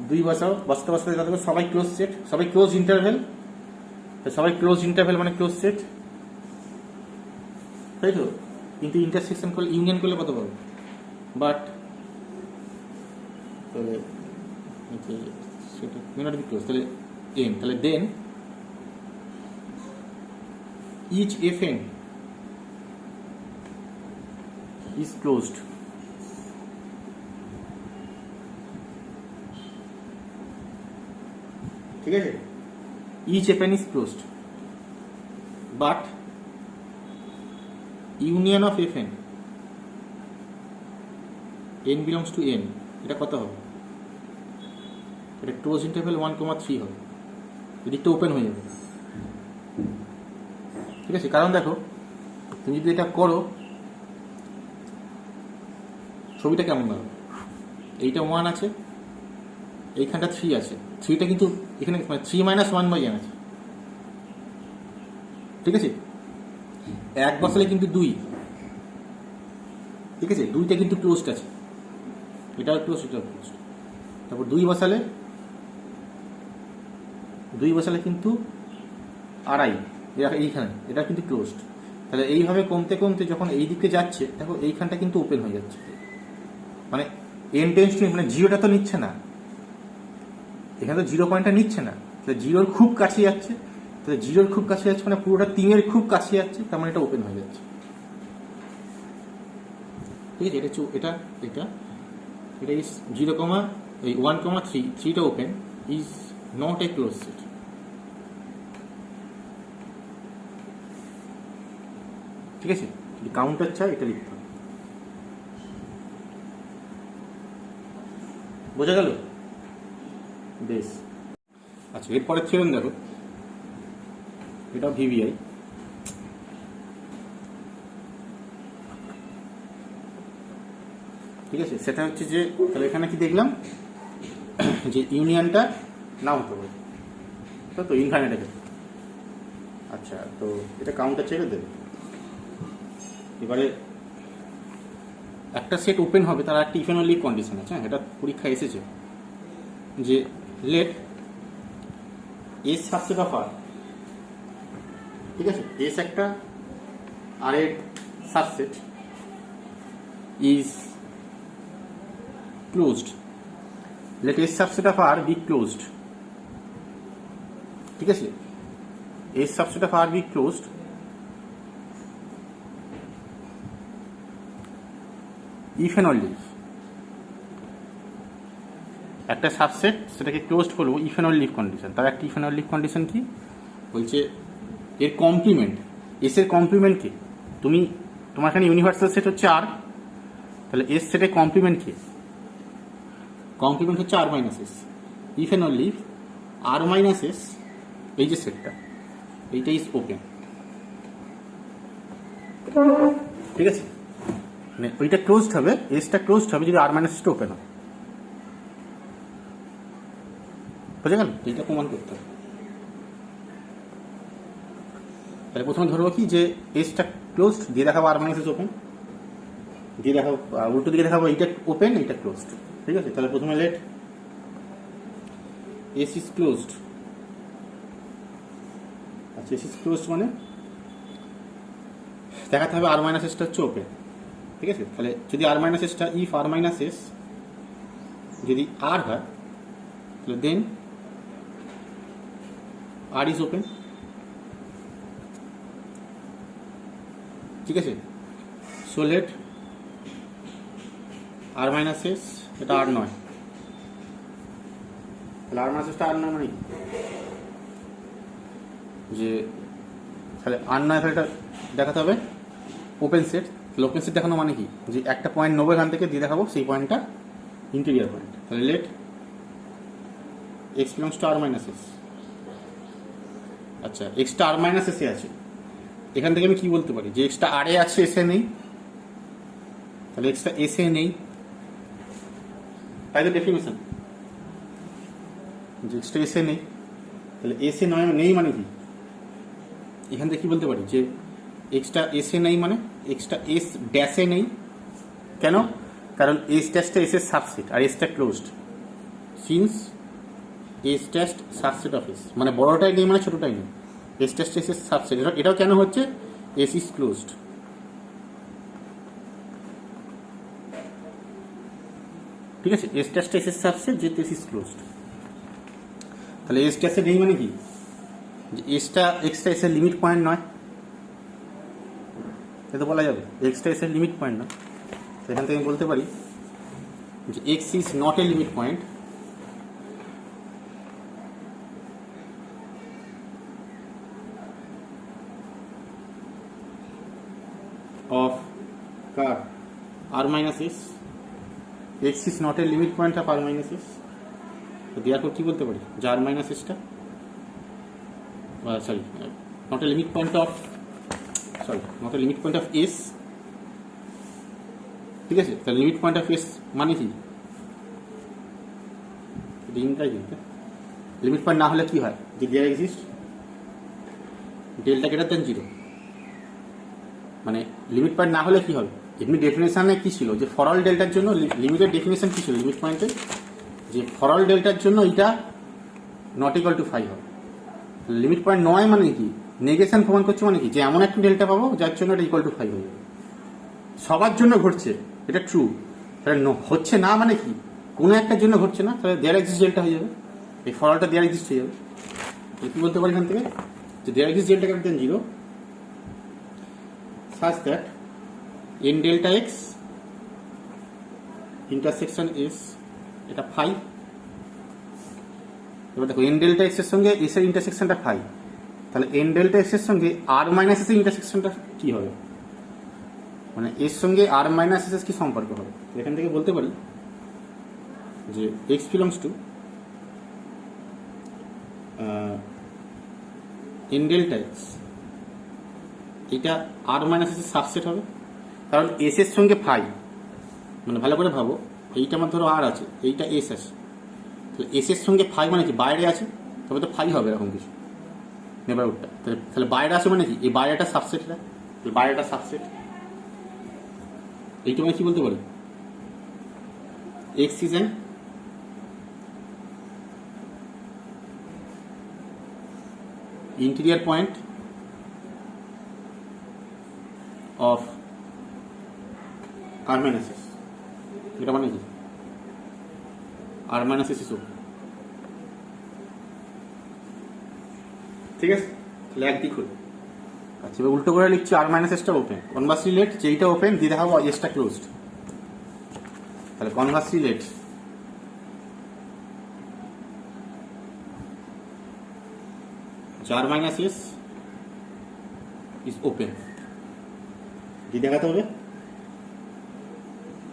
2 বসাও, বসতে বসতে দেখো সবাই ক্লোজ সেট, সবাই ক্লোজ ইন্টারভ্যাল, সবাই ক্লোজ ইন্টারভ্যাল মানে ক্লোজ সেট, তাই তো, কিন্তু ইন্টারসেকশন করলে ইউনিয়ন করলে কত পাবো, বাট তাহলে সেটা মে নট বি ক্লোজ, তাহলে এন, তাহলে then each F N is closed. ঠিক আছে, each F N is closed but union of F N N belongs to N, এটা কত হবে? এটা ক্লোজ ইন্টারভ্যাল 1,3 হবে, এদিকটা ওপেন হয়ে যাবে। ঠিক আছে, কারণ দেখো তুমি যদি এটা করো ছবিটা কেমন হবে, এইটা 1 আছে, এইখানটা 3 আছে, 3টা কিন্তু এখানে 3 - 1/n আছে। ঠিক আছে, 1 বসালে কিন্তু 2, ঠিক আছে, 2টা কিন্তু ক্লোজড আছে, এটাও ক্লোজ, এটাও ক্লোজ। তারপর 2 বসালে কিন্তু 2.5, এইখানে এটা কিন্তু ক্লোজড। তাহলে এইভাবে কমতে কমতে যখন এই দিকে যাচ্ছে, দেখো এইখানটা কিন্তু ওপেন হয়ে যাচ্ছে, মানে এন টেন্স টু, মানে জিরোটা তো নিচ্ছে না, এখানে তো 0 পয়েন্টটা নিচ্ছে না, তাহলে জিরোর খুব কাছে যাচ্ছে, তাহলে জিরোর খুব কাছে যাচ্ছে মানে পুরোটা 3-এর খুব কাছে যাচ্ছে, তার মানে এটা ওপেন হয়ে যাচ্ছে। ঠিক আছে, এটা এটা এটা ইজ 1,3, 3টা open, is not a close set. ঠিক আছে, যদি কাউন্টার চাই এটা লিখতে হবে। বোঝা গেল? বেশ, আচ্ছা এরপরে থিওরেম দেখো, এটা ভিভিআই। ঠিক আছে, সেটা হচ্ছে যে তাহলে এখানে কি দেখলাম যে ইউনিয়নটা নাও হতে পারে, তো ইনফাইনাইট আছে। আচ্ছা, তো এটা কাউন্টার ছেড়ে দেবে। এবারে একটা সেট ওপেন হবে, তার একটা ইফ এন্ড অনলি কন্ডিশন আছে, এটা পরীক্ষায় এসেছে যে let S subset of R. ঠিক আছে, এস একটা আর এর subset is closed, let S subset of R B closed. ঠিক আছে, S subset of R B closed if and only একটা সাবসেট সেটাকে ক্লোজড করবো ইফ এন্ড অনলি কন্ডিশন। তার একটা ইফ এন্ড অনলি কন্ডিশন কি বলছে, এর কমপ্লিমেন্ট, এস এর কমপ্লিমেন্ট কি? তোমার এখানে ইউনিভার্সাল সেট হচ্ছে আর, তাহলে এস সেটের কমপ্লিমেন্ট কি? কমপ্লিমেন্ট হচ্ছে R minus S. If and only R minus S, এই যে সেটটা, এইটা ইজ ওপেন। ঠিক আছে, মানে ওইটা ক্লোজড হবে, এসটা ক্লোজড হবে যদি আর মাইনাস এসটা ওপেন হয়। বুঝে গেল? এইটা প্রমাণ করতে হবে। তাহলে প্রথমে ধরবো কি যে এসটা ক্লোজড, দিয়ে দেখাবো আর মাইনাস এস ওপেন, দিয়ে দেখাবো উল্টো দিকে দেখাবো এইটা ওপেন, এইটা ক্লোজড। ঠিক আছে, তাহলে প্রথমে লেট এস ইজ ক্লোজড। আচ্ছা, এস ইজ ক্লোজড মানে দেখাতে হবে আর মাইনাস এসটা হচ্ছে ওপেন। ঠিক আছে, তাহলে যদি আর মাইনাস এসটা, ইফ আর মাইনাস এস যদি আর হয়, তাহলে দেন আর ইজ ওপেন। ঠিক আছে, সো লেট আর মাইনাস এস, এটা আর নয়, তাহলে আর মাইনাস এসটা আর নয় মানে যে, তাহলে আর নয়, তাহলে এটা দেখাতে হবে ওপেন সেট। তাহলে ওপেন সেট দেখানো মানে কি, যে একটা পয়েন্ট নেবো এখান থেকে, দিয়ে দেখাবো সেই পয়েন্টটা ইন্টেরিয়র পয়েন্ট। তাহলে let x belongs to R minus S. আচ্ছা, এক্সটা আর মাইনাস এসে আছে, এখান থেকে আমি কি বলতে পারি যে এক্সটা আর এ আছে, এসে নেই, তাহলে এক্সটা এসে নেই, তাই তো ডেফিনেশন, যে এক্সটা এসে নেই, তাহলে এসে নয় নেই মানে কি, এখান থেকে কি বলতে পারি যে এক্সটা এসে নেই মানে এক্সটা এস ড্যাশে নেই। কেন? কারণ এস ড্যাশটা এস এর সাবসেট আর এসটা closed, since S dash subset of S, মানে বড়টাই নেই মানে ছোটটাই নেই, এস ড্যাশ এস এর সাবসেট। এটাও কেন হচ্ছে, এস ইজ ক্লোজড। ঠিক আছে, ঠিক আছে, এস টেস্টটা এস এর সাবসেট যেহেতু এস ইজ ক্লোজড। তাহলে এস টেস্টে নেই মানে কি, যে এক্সটা এস এর লিমিট পয়েন্ট নয়, এটা বলা যাবে এক্সটা এস এর লিমিট পয়েন্ট নয়। সেখান থেকে আমি বলতে পারি যে x is not a limit point of curve r minus s, x is not a limit point of r minus s, তো therefore কি বলতে পারি যে r minus s টা sorry not a limit point of s, ঠিক আছে। তাহলে limit point of s মানে কি, লিমিট পয়েন্ট না হলে কি হয়, যে there exist delta greater than 0, মানে লিমিট পয়েন্ট না হলে কি হবে, এমনি ডেফিনেশনে কি ছিল যে ফর অল ডেল্টার জন্য লিমিটের ডেফিনেশন কি ছিল লিমিট পয়েন্টের, যে ফর অল ডেল্টার জন্য এটা নট ইকুয়াল টু 5 হবে। লিমিট পয়েন্ট নয় মানে কি, নেগেশন প্রমাণ করছে মানে কি, যে এমন একটা ডেল্টা পাবো যার জন্য এটা ইকুয়াল টু 5 হয়ে যাবে। সবার জন্য ঘটছে এটা ট্রু, তাহলে হচ্ছে না মানে কি, কোনো একটার জন্য ঘটছে না, তাহলে দেয়ার এক্সিস্ট ডেল্টা হয়ে যাবে, এই ফর অলটা দেয়ার এক্সিস্ট হয়ে যাবে। কি বলতে পারি এখান থেকে, যে there exist delta greater than 0 such that n delta x intersection s এটা 5। এবার দেখো n delta x এর সঙ্গে s এর ইন্টারসেকশনটা 5, তাহলে n delta x এর সঙ্গে r minus s এর ইন্টারসেকশনটা কি হবে, মানে এর সঙ্গে r minus s কি সম্পর্ক হবে। এখান থেকে বলতে পারি যে x belongs to n delta x, এটা আর মাইনাস এস এর সাবসেট হবে, কারণ এস এর সঙ্গে 5, মানে ভালো করে ভাবো, এইটা আমার ধরো আর আছে, এইটা এস আছে, তাহলে এস এর সঙ্গে 5 মানে কি বাইরে আছে, তবে তো 5 হবে এরকম কিছু নেবারহুডটা, তাহলে বাইরে আছে মানে কি, এই বাইরেটা সাবসেট, বাইরেটা সাবসেট, এইটা মানে কি বলতে পারি, x is an interior point of r minus s, এটা মানে কি r minus s is open, ঠিক আছে। তাহলে একদিক হলো, আচ্ছা এবার উল্টো করে লিখছি r minus s টা ওপেন, কনভার্সলি লেট যেইটা ওপেন দিয়ে দেখাবো s টা ক্লোজড, তাহলে conversely let r minus s is open কি দেখাতে হবে,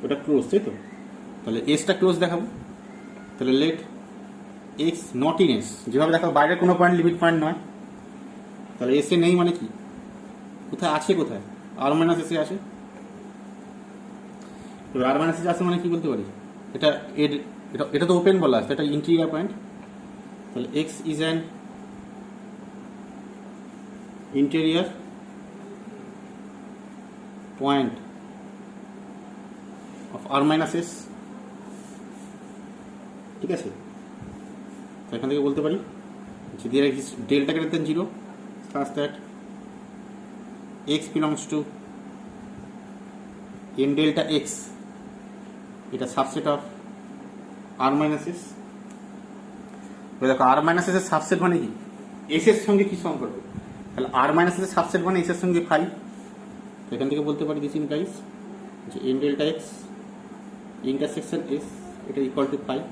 ওটা ক্লোজ, তাই তো, তাহলে এসটা ক্লোজ দেখাবো, তাহলে let x not in S, যেভাবে দেখাবো বাইরের কোনো পয়েন্ট লিমিট পয়েন্ট নয়, তাহলে এসে নেই মানে কি, কোথায় আছে, কোথায় আর মাইনাস এসে আছে, এবার আর মাইনাস এসে আছে মানে কি বলতে পারি, এটা এটা তো ওপেন বলা আছে, এটা ইন্টেরিয়র পয়েন্ট, তাহলে x is an interior point of r minus s, ঠিক আছে। তো এখান থেকে বলতে পারি যে there exist delta greater than 0 such that x belongs to n delta x, এটা subset of r minus s। দেখো r minus s এর সাবসেট মানে কি, s এর সঙ্গে কি সম্পর্ক, তাহলে r minus s এর সাবসেট মানে s এর সঙ্গে 5, এখান থেকে বলতে পারি দিস ইমপ্লাইজ যে n delta x intersection s এটা ইকুয়াল টু 5।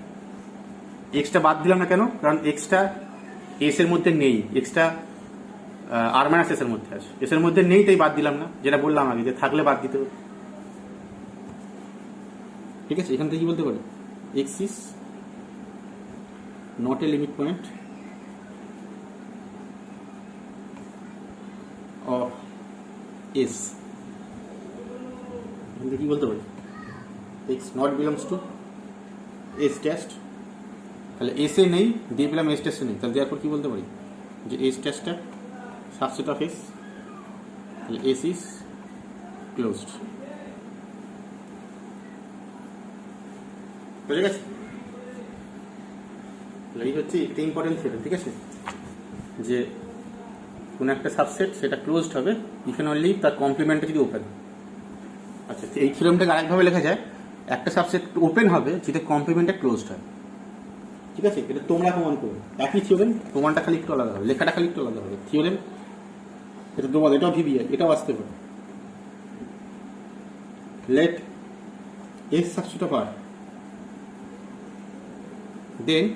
এক্সটা বাদ দিলাম না কেন, কারণ এক্সটা এস এর মধ্যে নেই, এক্সটা আর মাইনাস এস এর মধ্যে আছে, এস এর মধ্যে নেই তাই বাদ দিলাম না, যেটা বললাম আগে যে থাকলে বাদ দিতে হবে, ঠিক আছে। এখান থেকে কি বলতে পারি, x is not a limit point of S, কি বলতে পারি x not belongs two S test, তাহলে এস এ নেই দিয়ে পেলাম এস টেস্টে নেই, তাহলে দেওয়ার কি বলতে পারি যে এস টেস্টটা সাবসেট অফ এস, তাহলে এস ইজ ক্লোজড, বুঝে গেছে। এই হচ্ছে একটা ইম্পর্টেন্ট থিওরেম, ঠিক আছে, যে কোনো একটা সাবসেট সেটা ক্লোজড হবে ইফ এন্ড অনলি তার কমপ্লিমেন্টটা যদি ওপেন। আচ্ছা এই থিওরেমটাকে আরেকভাবে লেখা যায় একটা সাবসেট ওপেন হবে যেটা কমপ্লিমেন্টটা ক্লোজড হয়। ঠিক আছে, এটা তোমরা প্রমাণ করবে। একই থিওরেম, প্রমাণটা খালি একটু আলাদা হবে, লেখাটা খালি একটু আলাদা হবে। থিওরেম এটা তোমাদের, এটাও ভিভিআই, এটাও আসতে পারে। Let S subset of R, then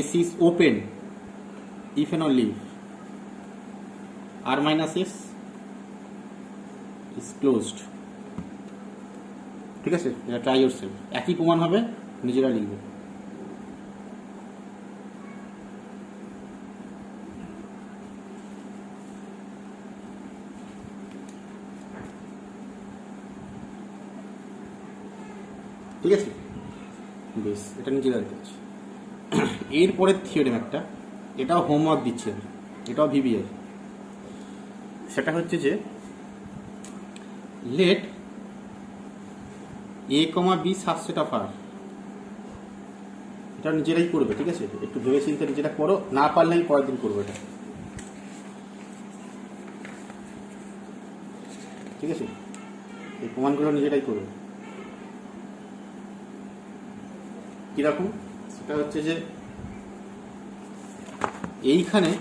S is open if and only if R minus S is closed। ঠিক আছে, এটা ট্রাই ইয়োরসেলফ, একই প্রমাণ হবে, নিজেরা লিখবে। ঠিক আছে, বেশ, এটা নিজেরা লিখেছি। এরপরের থিওরেম একটা, এটাও হোমওয়ার্ক দিচ্ছে, এটাও ভিভিআই। সেটা হচ্ছে যে let A comma B subset of R. এটা নিজেরাই করবে। ঠিক আছে, একটু ভেবে চিন্তে নিজেরা করো, না পারলে আমি পরের দিন করবো এটা। ঠিক আছে, এই প্রমাণগুলো নিজেরাই করবে। কিরকম? সেটা হচ্ছে যে এইখানে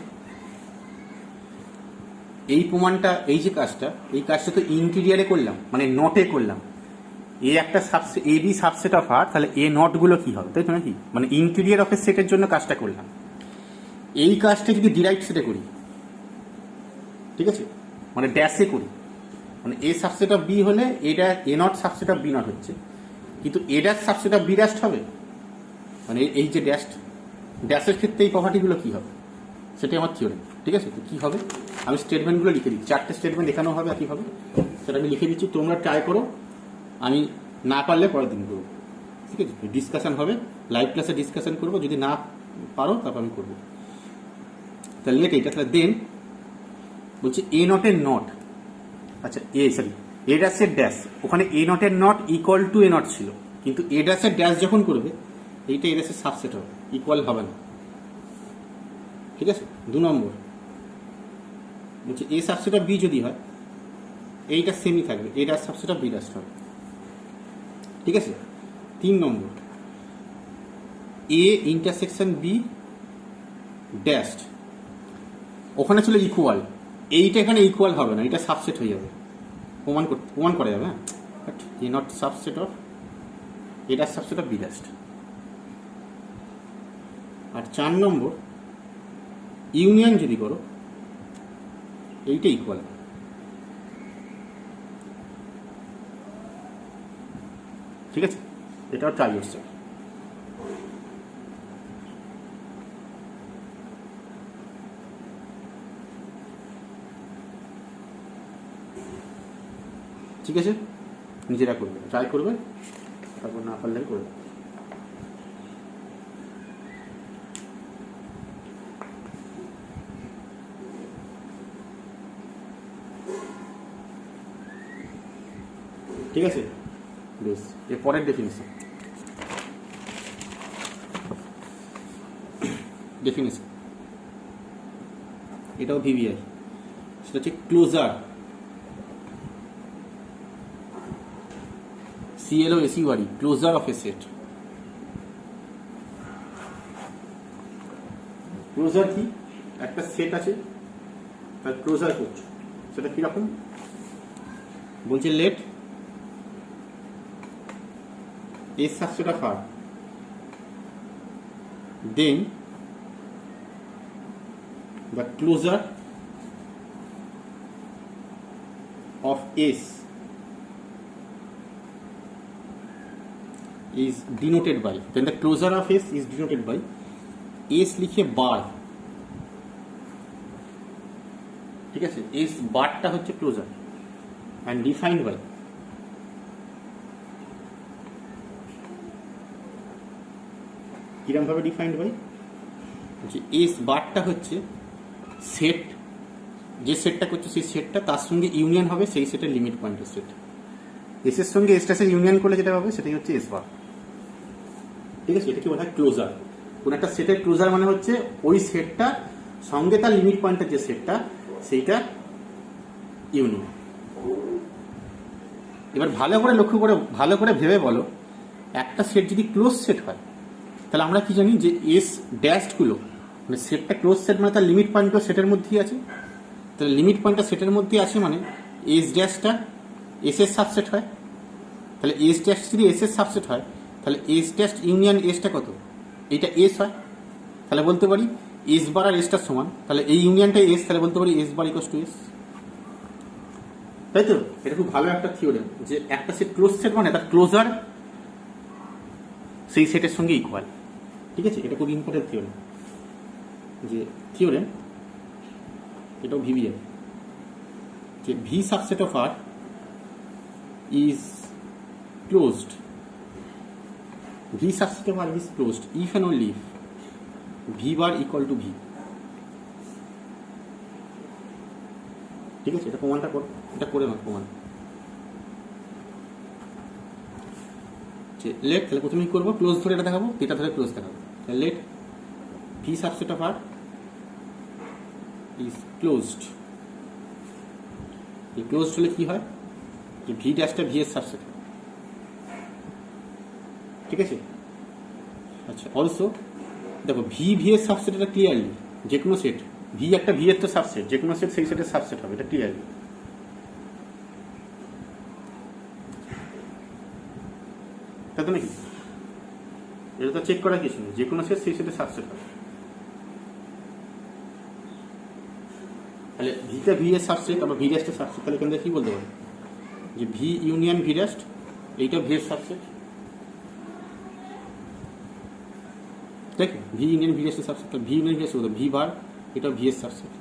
এই প্রমাণটা, এই যে কাজটা, এই কাজটা তো ইন্টিরিয়ারে করলাম, মানে নটে করলাম। এ একটা subset, A B subset of R, তাহলে এ নট গুলো কি হবে, তাই তো নাকি? মানে ইন্টিরিয়ার অফ এ সেটের জন্য কাজটা করলাম। এই কাজটা যদি ডিরাইভড সেটে করি, ঠিক আছে, মানে ড্যাশে করি, মানে এ সাবসেট অফ বি হলে এটা A not subset of B not হচ্ছে, কিন্তু A dash subset of B dash হবে। মানে এই যে ড্যাশের ক্ষেত্রে এই প্রপার্টিগুলো কি হবে, সেটাই আমার থিওরেম। ঠিক আছে, তো কি হবে আমি স্টেটমেন্টগুলো লিখে দিচ্ছি, 4টে স্টেটমেন্ট দেখানো হবে একইভাবে, সেটা আমি লিখে দিচ্ছি, তোমরা ট্রাই করো, আমি না পারলে পরের দিন করবো। ঠিক আছে, ডিসকাশন হবে, লাইভ ক্লাসে ডিসকাশন করবো, যদি না পারো তারপর আমি করবো। তাহলে লেট এইটা, তাহলে দেন বলছে এ নটের নট, আচ্ছা এ ড্যাশের ড্যাশ, ওখানে এ নটের not equal to A not ছিল, কিন্তু এ ড্যাশের ড্যাশ যখন করবে এইটা এ ড্যাশের সাবসেট হবে, ইকুয়াল হবে না। ঠিক আছে, 2 নম্বর বলছে এ সাবসেট অফ বি যদি হয়, এইটা সেমই থাকবে, A dash subset of B dash হবে। ঠিক আছে, 3 নম্বর এ ইন্টারসেকশন বি ড্যাশড, ওখানে ছিল ইকুয়াল, এইটা এখানে ইকুয়াল হবে না, এটা সাবসেট হয়ে যাবে, প্রমাণ করা যাবে। হ্যাঁ, but A not subset of A dash subset of B dashed. আর 4 নম্বর ইউনিয়ন যদি করো, এইটা ইকুয়াল। ঠিক আছে, এটাও ট্রাই করছে। ঠিক আছে, নিজেরা করবে, ট্রাই করবে, তারপর না পারলে করবে। ঠিক আছে, বেশ, এর পরের ডেফিনেশন এটাও ভিভিআই, সেটা হচ্ছে closure, CLOSURE, closure of A set. Closure কি? একটা সেট আছে, তার ক্লোজার করছো, সেটা কিরকম বলছে, late a subset of R, then the closure of S is denoted by, then the closure of S is denoted by S লিখে বার। ঠিক আছে, S বারটা হচ্ছে ক্লোজার and defined by কিরকম ভাবে ডিফাইন্ড বাই, যে এস বারটা হচ্ছে সেট, যে সেটটা করছে সেই সেটটা তার সঙ্গে ইউনিয়ন হবে সেই সেটের লিমিট পয়েন্টের সেট। এস এর সঙ্গে এস এর ইউনিয়ন করলে যেটা হবে সেটাই হচ্ছে এস বার। ঠিক আছে, এটা কি বলা হয় ক্লোজার। কোন একটা সেটের ক্লোজার মানে হচ্ছে ওই সেটটা সঙ্গে তার লিমিট পয়েন্টের যে সেটটা সেইটা ইউনিয়ন। এবার ভালো করে ভেবে বলো, একটা সেট যদি ক্লোজ সেট হয় তাহলে আমরা কি জানি যে এস ড্যাশগুলো, মানে সেটটা ক্লোজ সেট মানে তার লিমিট পয়েন্টটা সেটের মধ্যেই আছে। তাহলে লিমিট পয়েন্টটা সেটের মধ্যেই আছে মানে এস ড্যাশটা এস এর সাবসেট হয়। তাহলে এস ড্যাশ যদি এস এর সাবসেট হয় তাহলে এস ড্যাশ ইউনিয়ন এসটা কত, এইটা এস হয়। তাহলে বলতে পারি এস বার আর এসটার সমান, তাহলে এই ইউনিয়নটা এস, তাহলে বলতে পারি S bar equals to S. তাই তো? এটা খুব ভালো একটা থিওরেম যে একটা সেট ক্লোজ সেট মানে তার ক্লোজার সেই সেটের সঙ্গে ইকুয়াল। ঠিক আছে, এটা খুব ইম্পর্টেন্ট থিওরেম, যে থিওরেম এটাও ভিভিএম, যে V subset of R is closed, V subset of R is closed if and only if V bar equal to V. ঠিক আছে, এটা প্রমাণটা করো, এটা করে নাও প্রমাণ। লেট, তাহলে প্রথমে কি করবো, ক্লোজ ধরে এটা দেখাবো, এটা ধরে ক্লোজ দেখাবো। Let V subset of R is closed, এই ক্লোজড হলে কি হয় যে ভি ড্যাশটা ভি এর সাবসেট। ঠিক আছে, আচ্ছা অলসো দেখো ভি ভি এর সাবসেট, এটা ক্লিয়ারলি যে কোনো সেট ভি একটা ভি এর তো সাবসেট, যে কোনো সেট সেই সেটের সাবসেট হবে, এটা ক্লিয়ারলি। তাই তো নাকি? এটা তো চেক করা কিছু নেই, যে কোনো সেট সেই সেটের সাবসেট হবে। তাহলে ভিটা ভি এর সাবসেট আবার ভি ড্যাশটা সাবসেট, তাহলে এখান থেকে কি বলতে পারি যে ভি ইউনিয়ন ভি ড্যাশ এইটা ভি এর সাবসেট। ঠিক আছে, ভি ইউনিয়ন ভি ড্যাশের সাবসেট, তাহলে V union V dash V বার এটা ভি এর সাবসেট।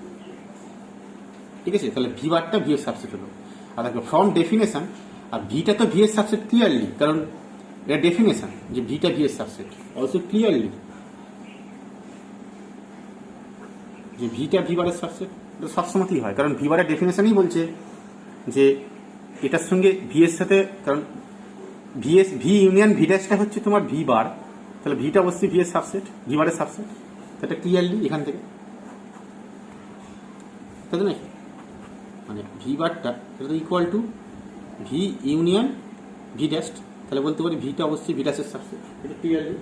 ঠিক আছে, তাহলে ভি বারটা ভি এর সাবসেট হলো। আর দেখো ফ্রম ডেফিনেশন, আর ভিটা তো ভি এর সাবসেট ক্লিয়ারলি, কারণ এটা ডেফিনেশন যে ভিটা ভি এর সাবসেট, অলসো ক্লিয়ারলি যে ভিটা ভি বারের সাবসেট। এটা সবসময়ই হয়, কারণ ভি বারের ডেফিনেশনই বলছে যে এটার সঙ্গে ভি এর সাথে, কারণ ভি ইউনিয়ন ভি ড্যাশটা হচ্ছে তোমার ভি বার, তাহলে ভিটা অবশ্যই ভি এর সাবসেট, ভি বারের সাবসেট। এটা ক্লিয়ারলি এখান থেকে, তাই তো নাকি? মানে ভি বারটা এটা equal to V union V dash, তাহলে বলতে পারি ভিটা অবশ্যই ভি ড্যাশের সাবসেট, এটা ক্লিয়ারলি।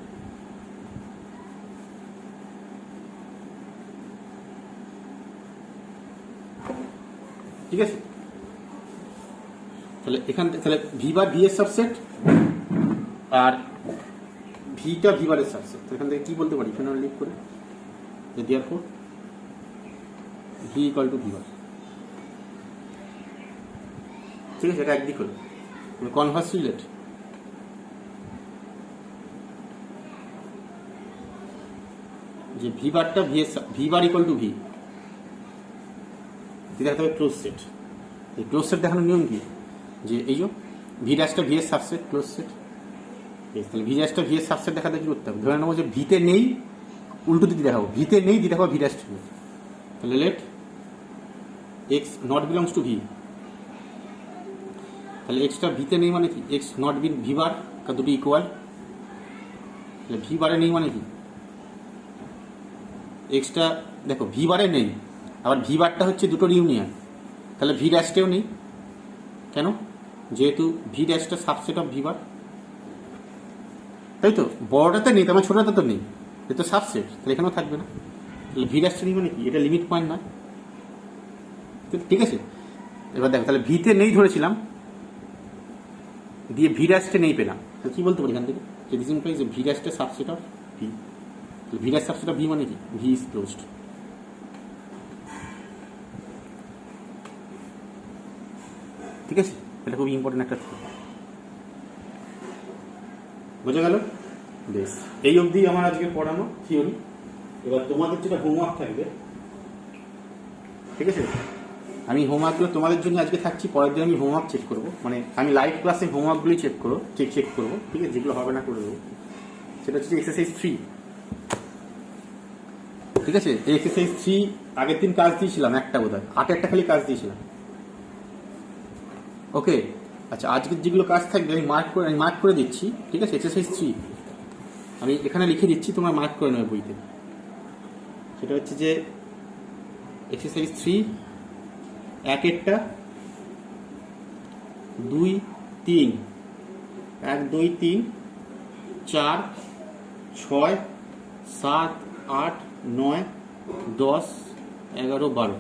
ঠিক আছে, তাহলে এখান থেকে তাহলে ভি বার ভি এর সাবসেট আর ভিটা ভি বারের সাবসেট। এখান থেকে কি বলতে পারি, এখানে লিখ করে therefore V equal to V বার। ঠিক আছে, এটা একদিক হলো কনভার্স রিলেট। যে ভি বারটা V bar equal to V, দেখাতে হবে ক্লোজ সেট। এই ক্লোজ সেট দেখানোর নিয়ম কি, যে এই যে ভি ড্যাশটা ভি এর সাবসেট ক্লোজ সেট। তাহলে ভি ড্যাশটা ভি এর সাবসেট দেখাতে কি করতে হবে, ধরে নেবো যে ভিতে নেই, উল্টো দিকে দেখাবো, ভিতে নেই দিয়ে দেখাবো ভি ড্যাশটা। তাহলে let x not belongs to V, তাহলে এক্সটা ভিতে নেই মানে কি, x not been V bar, দুটো ইকুয়াল। তাহলে ভি বারে নেই মানে কি, এক্সটা দেখো ভি বারে নেই, আবার ভি বারটা হচ্ছে দুটোর ইউনিয়ন, তাহলে ভি ড্যাশটাও নেই। কেন? যেহেতু ভি ড্যাশটা সাবসেট অফ ভি বার, তাই তো? বড়টাতে নেই, তোমার ছোটটা তো নেই, এটা তো সাবসেট, তাহলে এখানেও থাকবে না। তাহলে ভি ড্যাশটা নেই মানে কি, এটা লিমিট পয়েন্ট নয়। ঠিক আছে, এবার দেখো তাহলে ভিতে নেই ধরেছিলাম, দিয়ে ভি ড্যাশটা নেই পেলাম, তাহলে কি বলতে পারি এখান থেকে, যে দিস ইমপ্লাইজ যে ভি ড্যাশটা subset of V. V dash subset of V মানে কি, ভি ইজ ক্লোজড। ঠিক আছে, এটা খুব ইম্পর্টেন্ট একটা থিওরি, বোঝা গেল? বেশ, এই অবধি আমার আজকে পড়ানো থিওরি। এবার তোমাদের যেটা হোমওয়ার্ক থাকবে, ঠিক আছে, আমি হোমওয়ার্কগুলো তোমাদের জন্য আজকে থাকছি, পরের দিন আমি হোমওয়ার্ক চেক করবো, মানে আমি লাইভ ক্লাসে হোমওয়ার্কগুলি চেক করবো, চেক করবো। ঠিক আছে, যেগুলো হবে না করে দেবো। সেটা হচ্ছে এক্সারসাইজ 3। ঠিক আছে, এই এক্সারসাইজ 3 আগের দিন কাজ দিয়েছিলাম একটা, বোধহয় 8 খালি কাজ দিয়েছিলাম। ওকে, আচ্ছা আজকের যেগুলো কাজ থাকবে আমি মার্ক করে দিচ্ছি। ঠিক আছে, এক্সারসাইজ 3 আমি এখানে লিখে দিচ্ছি, তোমরা মার্ক করে নেবে বইতে। সেটা হচ্ছে যে এক্সারসাইজ 3 1 2 3, 1 2 3 4 6 7 8 9 10 11 12,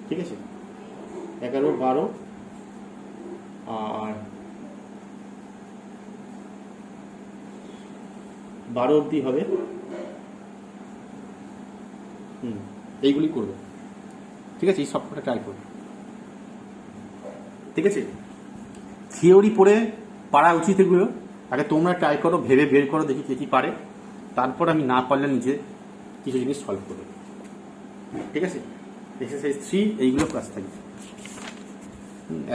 ঠিক আছে, 11 12 আর 12 অবধি হবে। এইগুলি করবে, ঠিক আছে, এই সবকটা ট্রাই করবে, ঠিক আছে। থিওরি পড়ে পারা উচিত এগুলো, আগে তোমরা ট্রাই করো, ভেবে বের করো, দেখি কে কী পারে, তারপর আমি না পারলে নিজে কিছু জিনিস সলভ করবো, ঠিক আছে। এক্সারসাইজ 3 এইগুলো ক্লাস থাকবে,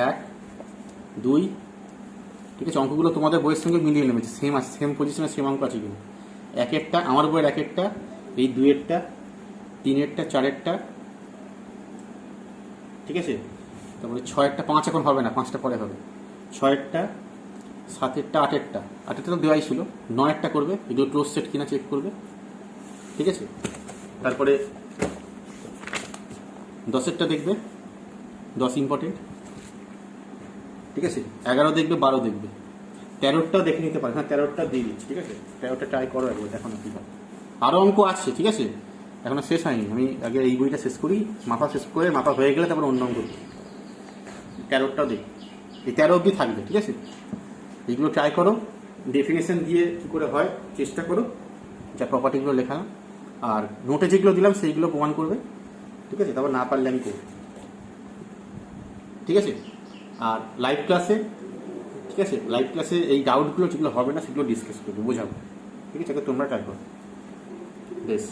1 2, ঠিক আছে। অঙ্কগুলো তোমাদের বইয়ের সঙ্গে মিলিয়ে নেবে, সেম আছে, সেম পজিশনে সেম অঙ্ক আছে কিন্তু। 1-1টা আমার বইয়ের, 1-1টা, এই 2-এরটা, 3-এরটা, 4-এরটা, ঠিক আছে। তারপরে 6-এরটা, 5 এখন হবে না, 5টা পরে হবে। 6-এরটা, 7-এরটা, 8-এরটা তো দেওয়াই ছিল। 9-এরটা করবে, এগুলো ক্লোজ সেট কিনা চেক করবে, ঠিক আছে। তারপরে 10-এরটা দেখবে, 10 ইম্পর্টেন্ট, ঠিক আছে। 11 দেখবে, 12 দেখবে, 13টাও দেখে নিতে পারে, হ্যাঁ 13টা দিয়ে দিচ্ছি, ঠিক আছে। 13টা ট্রাই করো একবার, দেখো না কী হয়। আরও অঙ্ক আছে, ঠিক আছে, এখনো শেষ হয়নি। আমি আগে এই বইটা শেষ করি, মাথা শেষ করে, মাথা হয়ে গেলে তারপর অন্য অঙ্ক করি। 13টাও দেখি, এই 13 অবধি থাকবে, ঠিক আছে। এইগুলো ট্রাই করো, ডেফিনেশন দিয়ে কী করে হয় চেষ্টা করো, যা প্রপার্টিগুলো লেখা, আর নোটে যেগুলো দিলাম সেইগুলো প্রমাণ করবে, ঠিক আছে। তারপর না পারলে আমি করব, ঠিক আছে। আর লাইভ ক্লাসে, ঠিক আছে, লাইভ ক্লাসে এই ডাউটগুলো যেগুলো হবে না সেগুলো ডিসকাস করবো, বোঝাবো, ঠিক আছে। তোমরা ট্রাই করো, বেশ।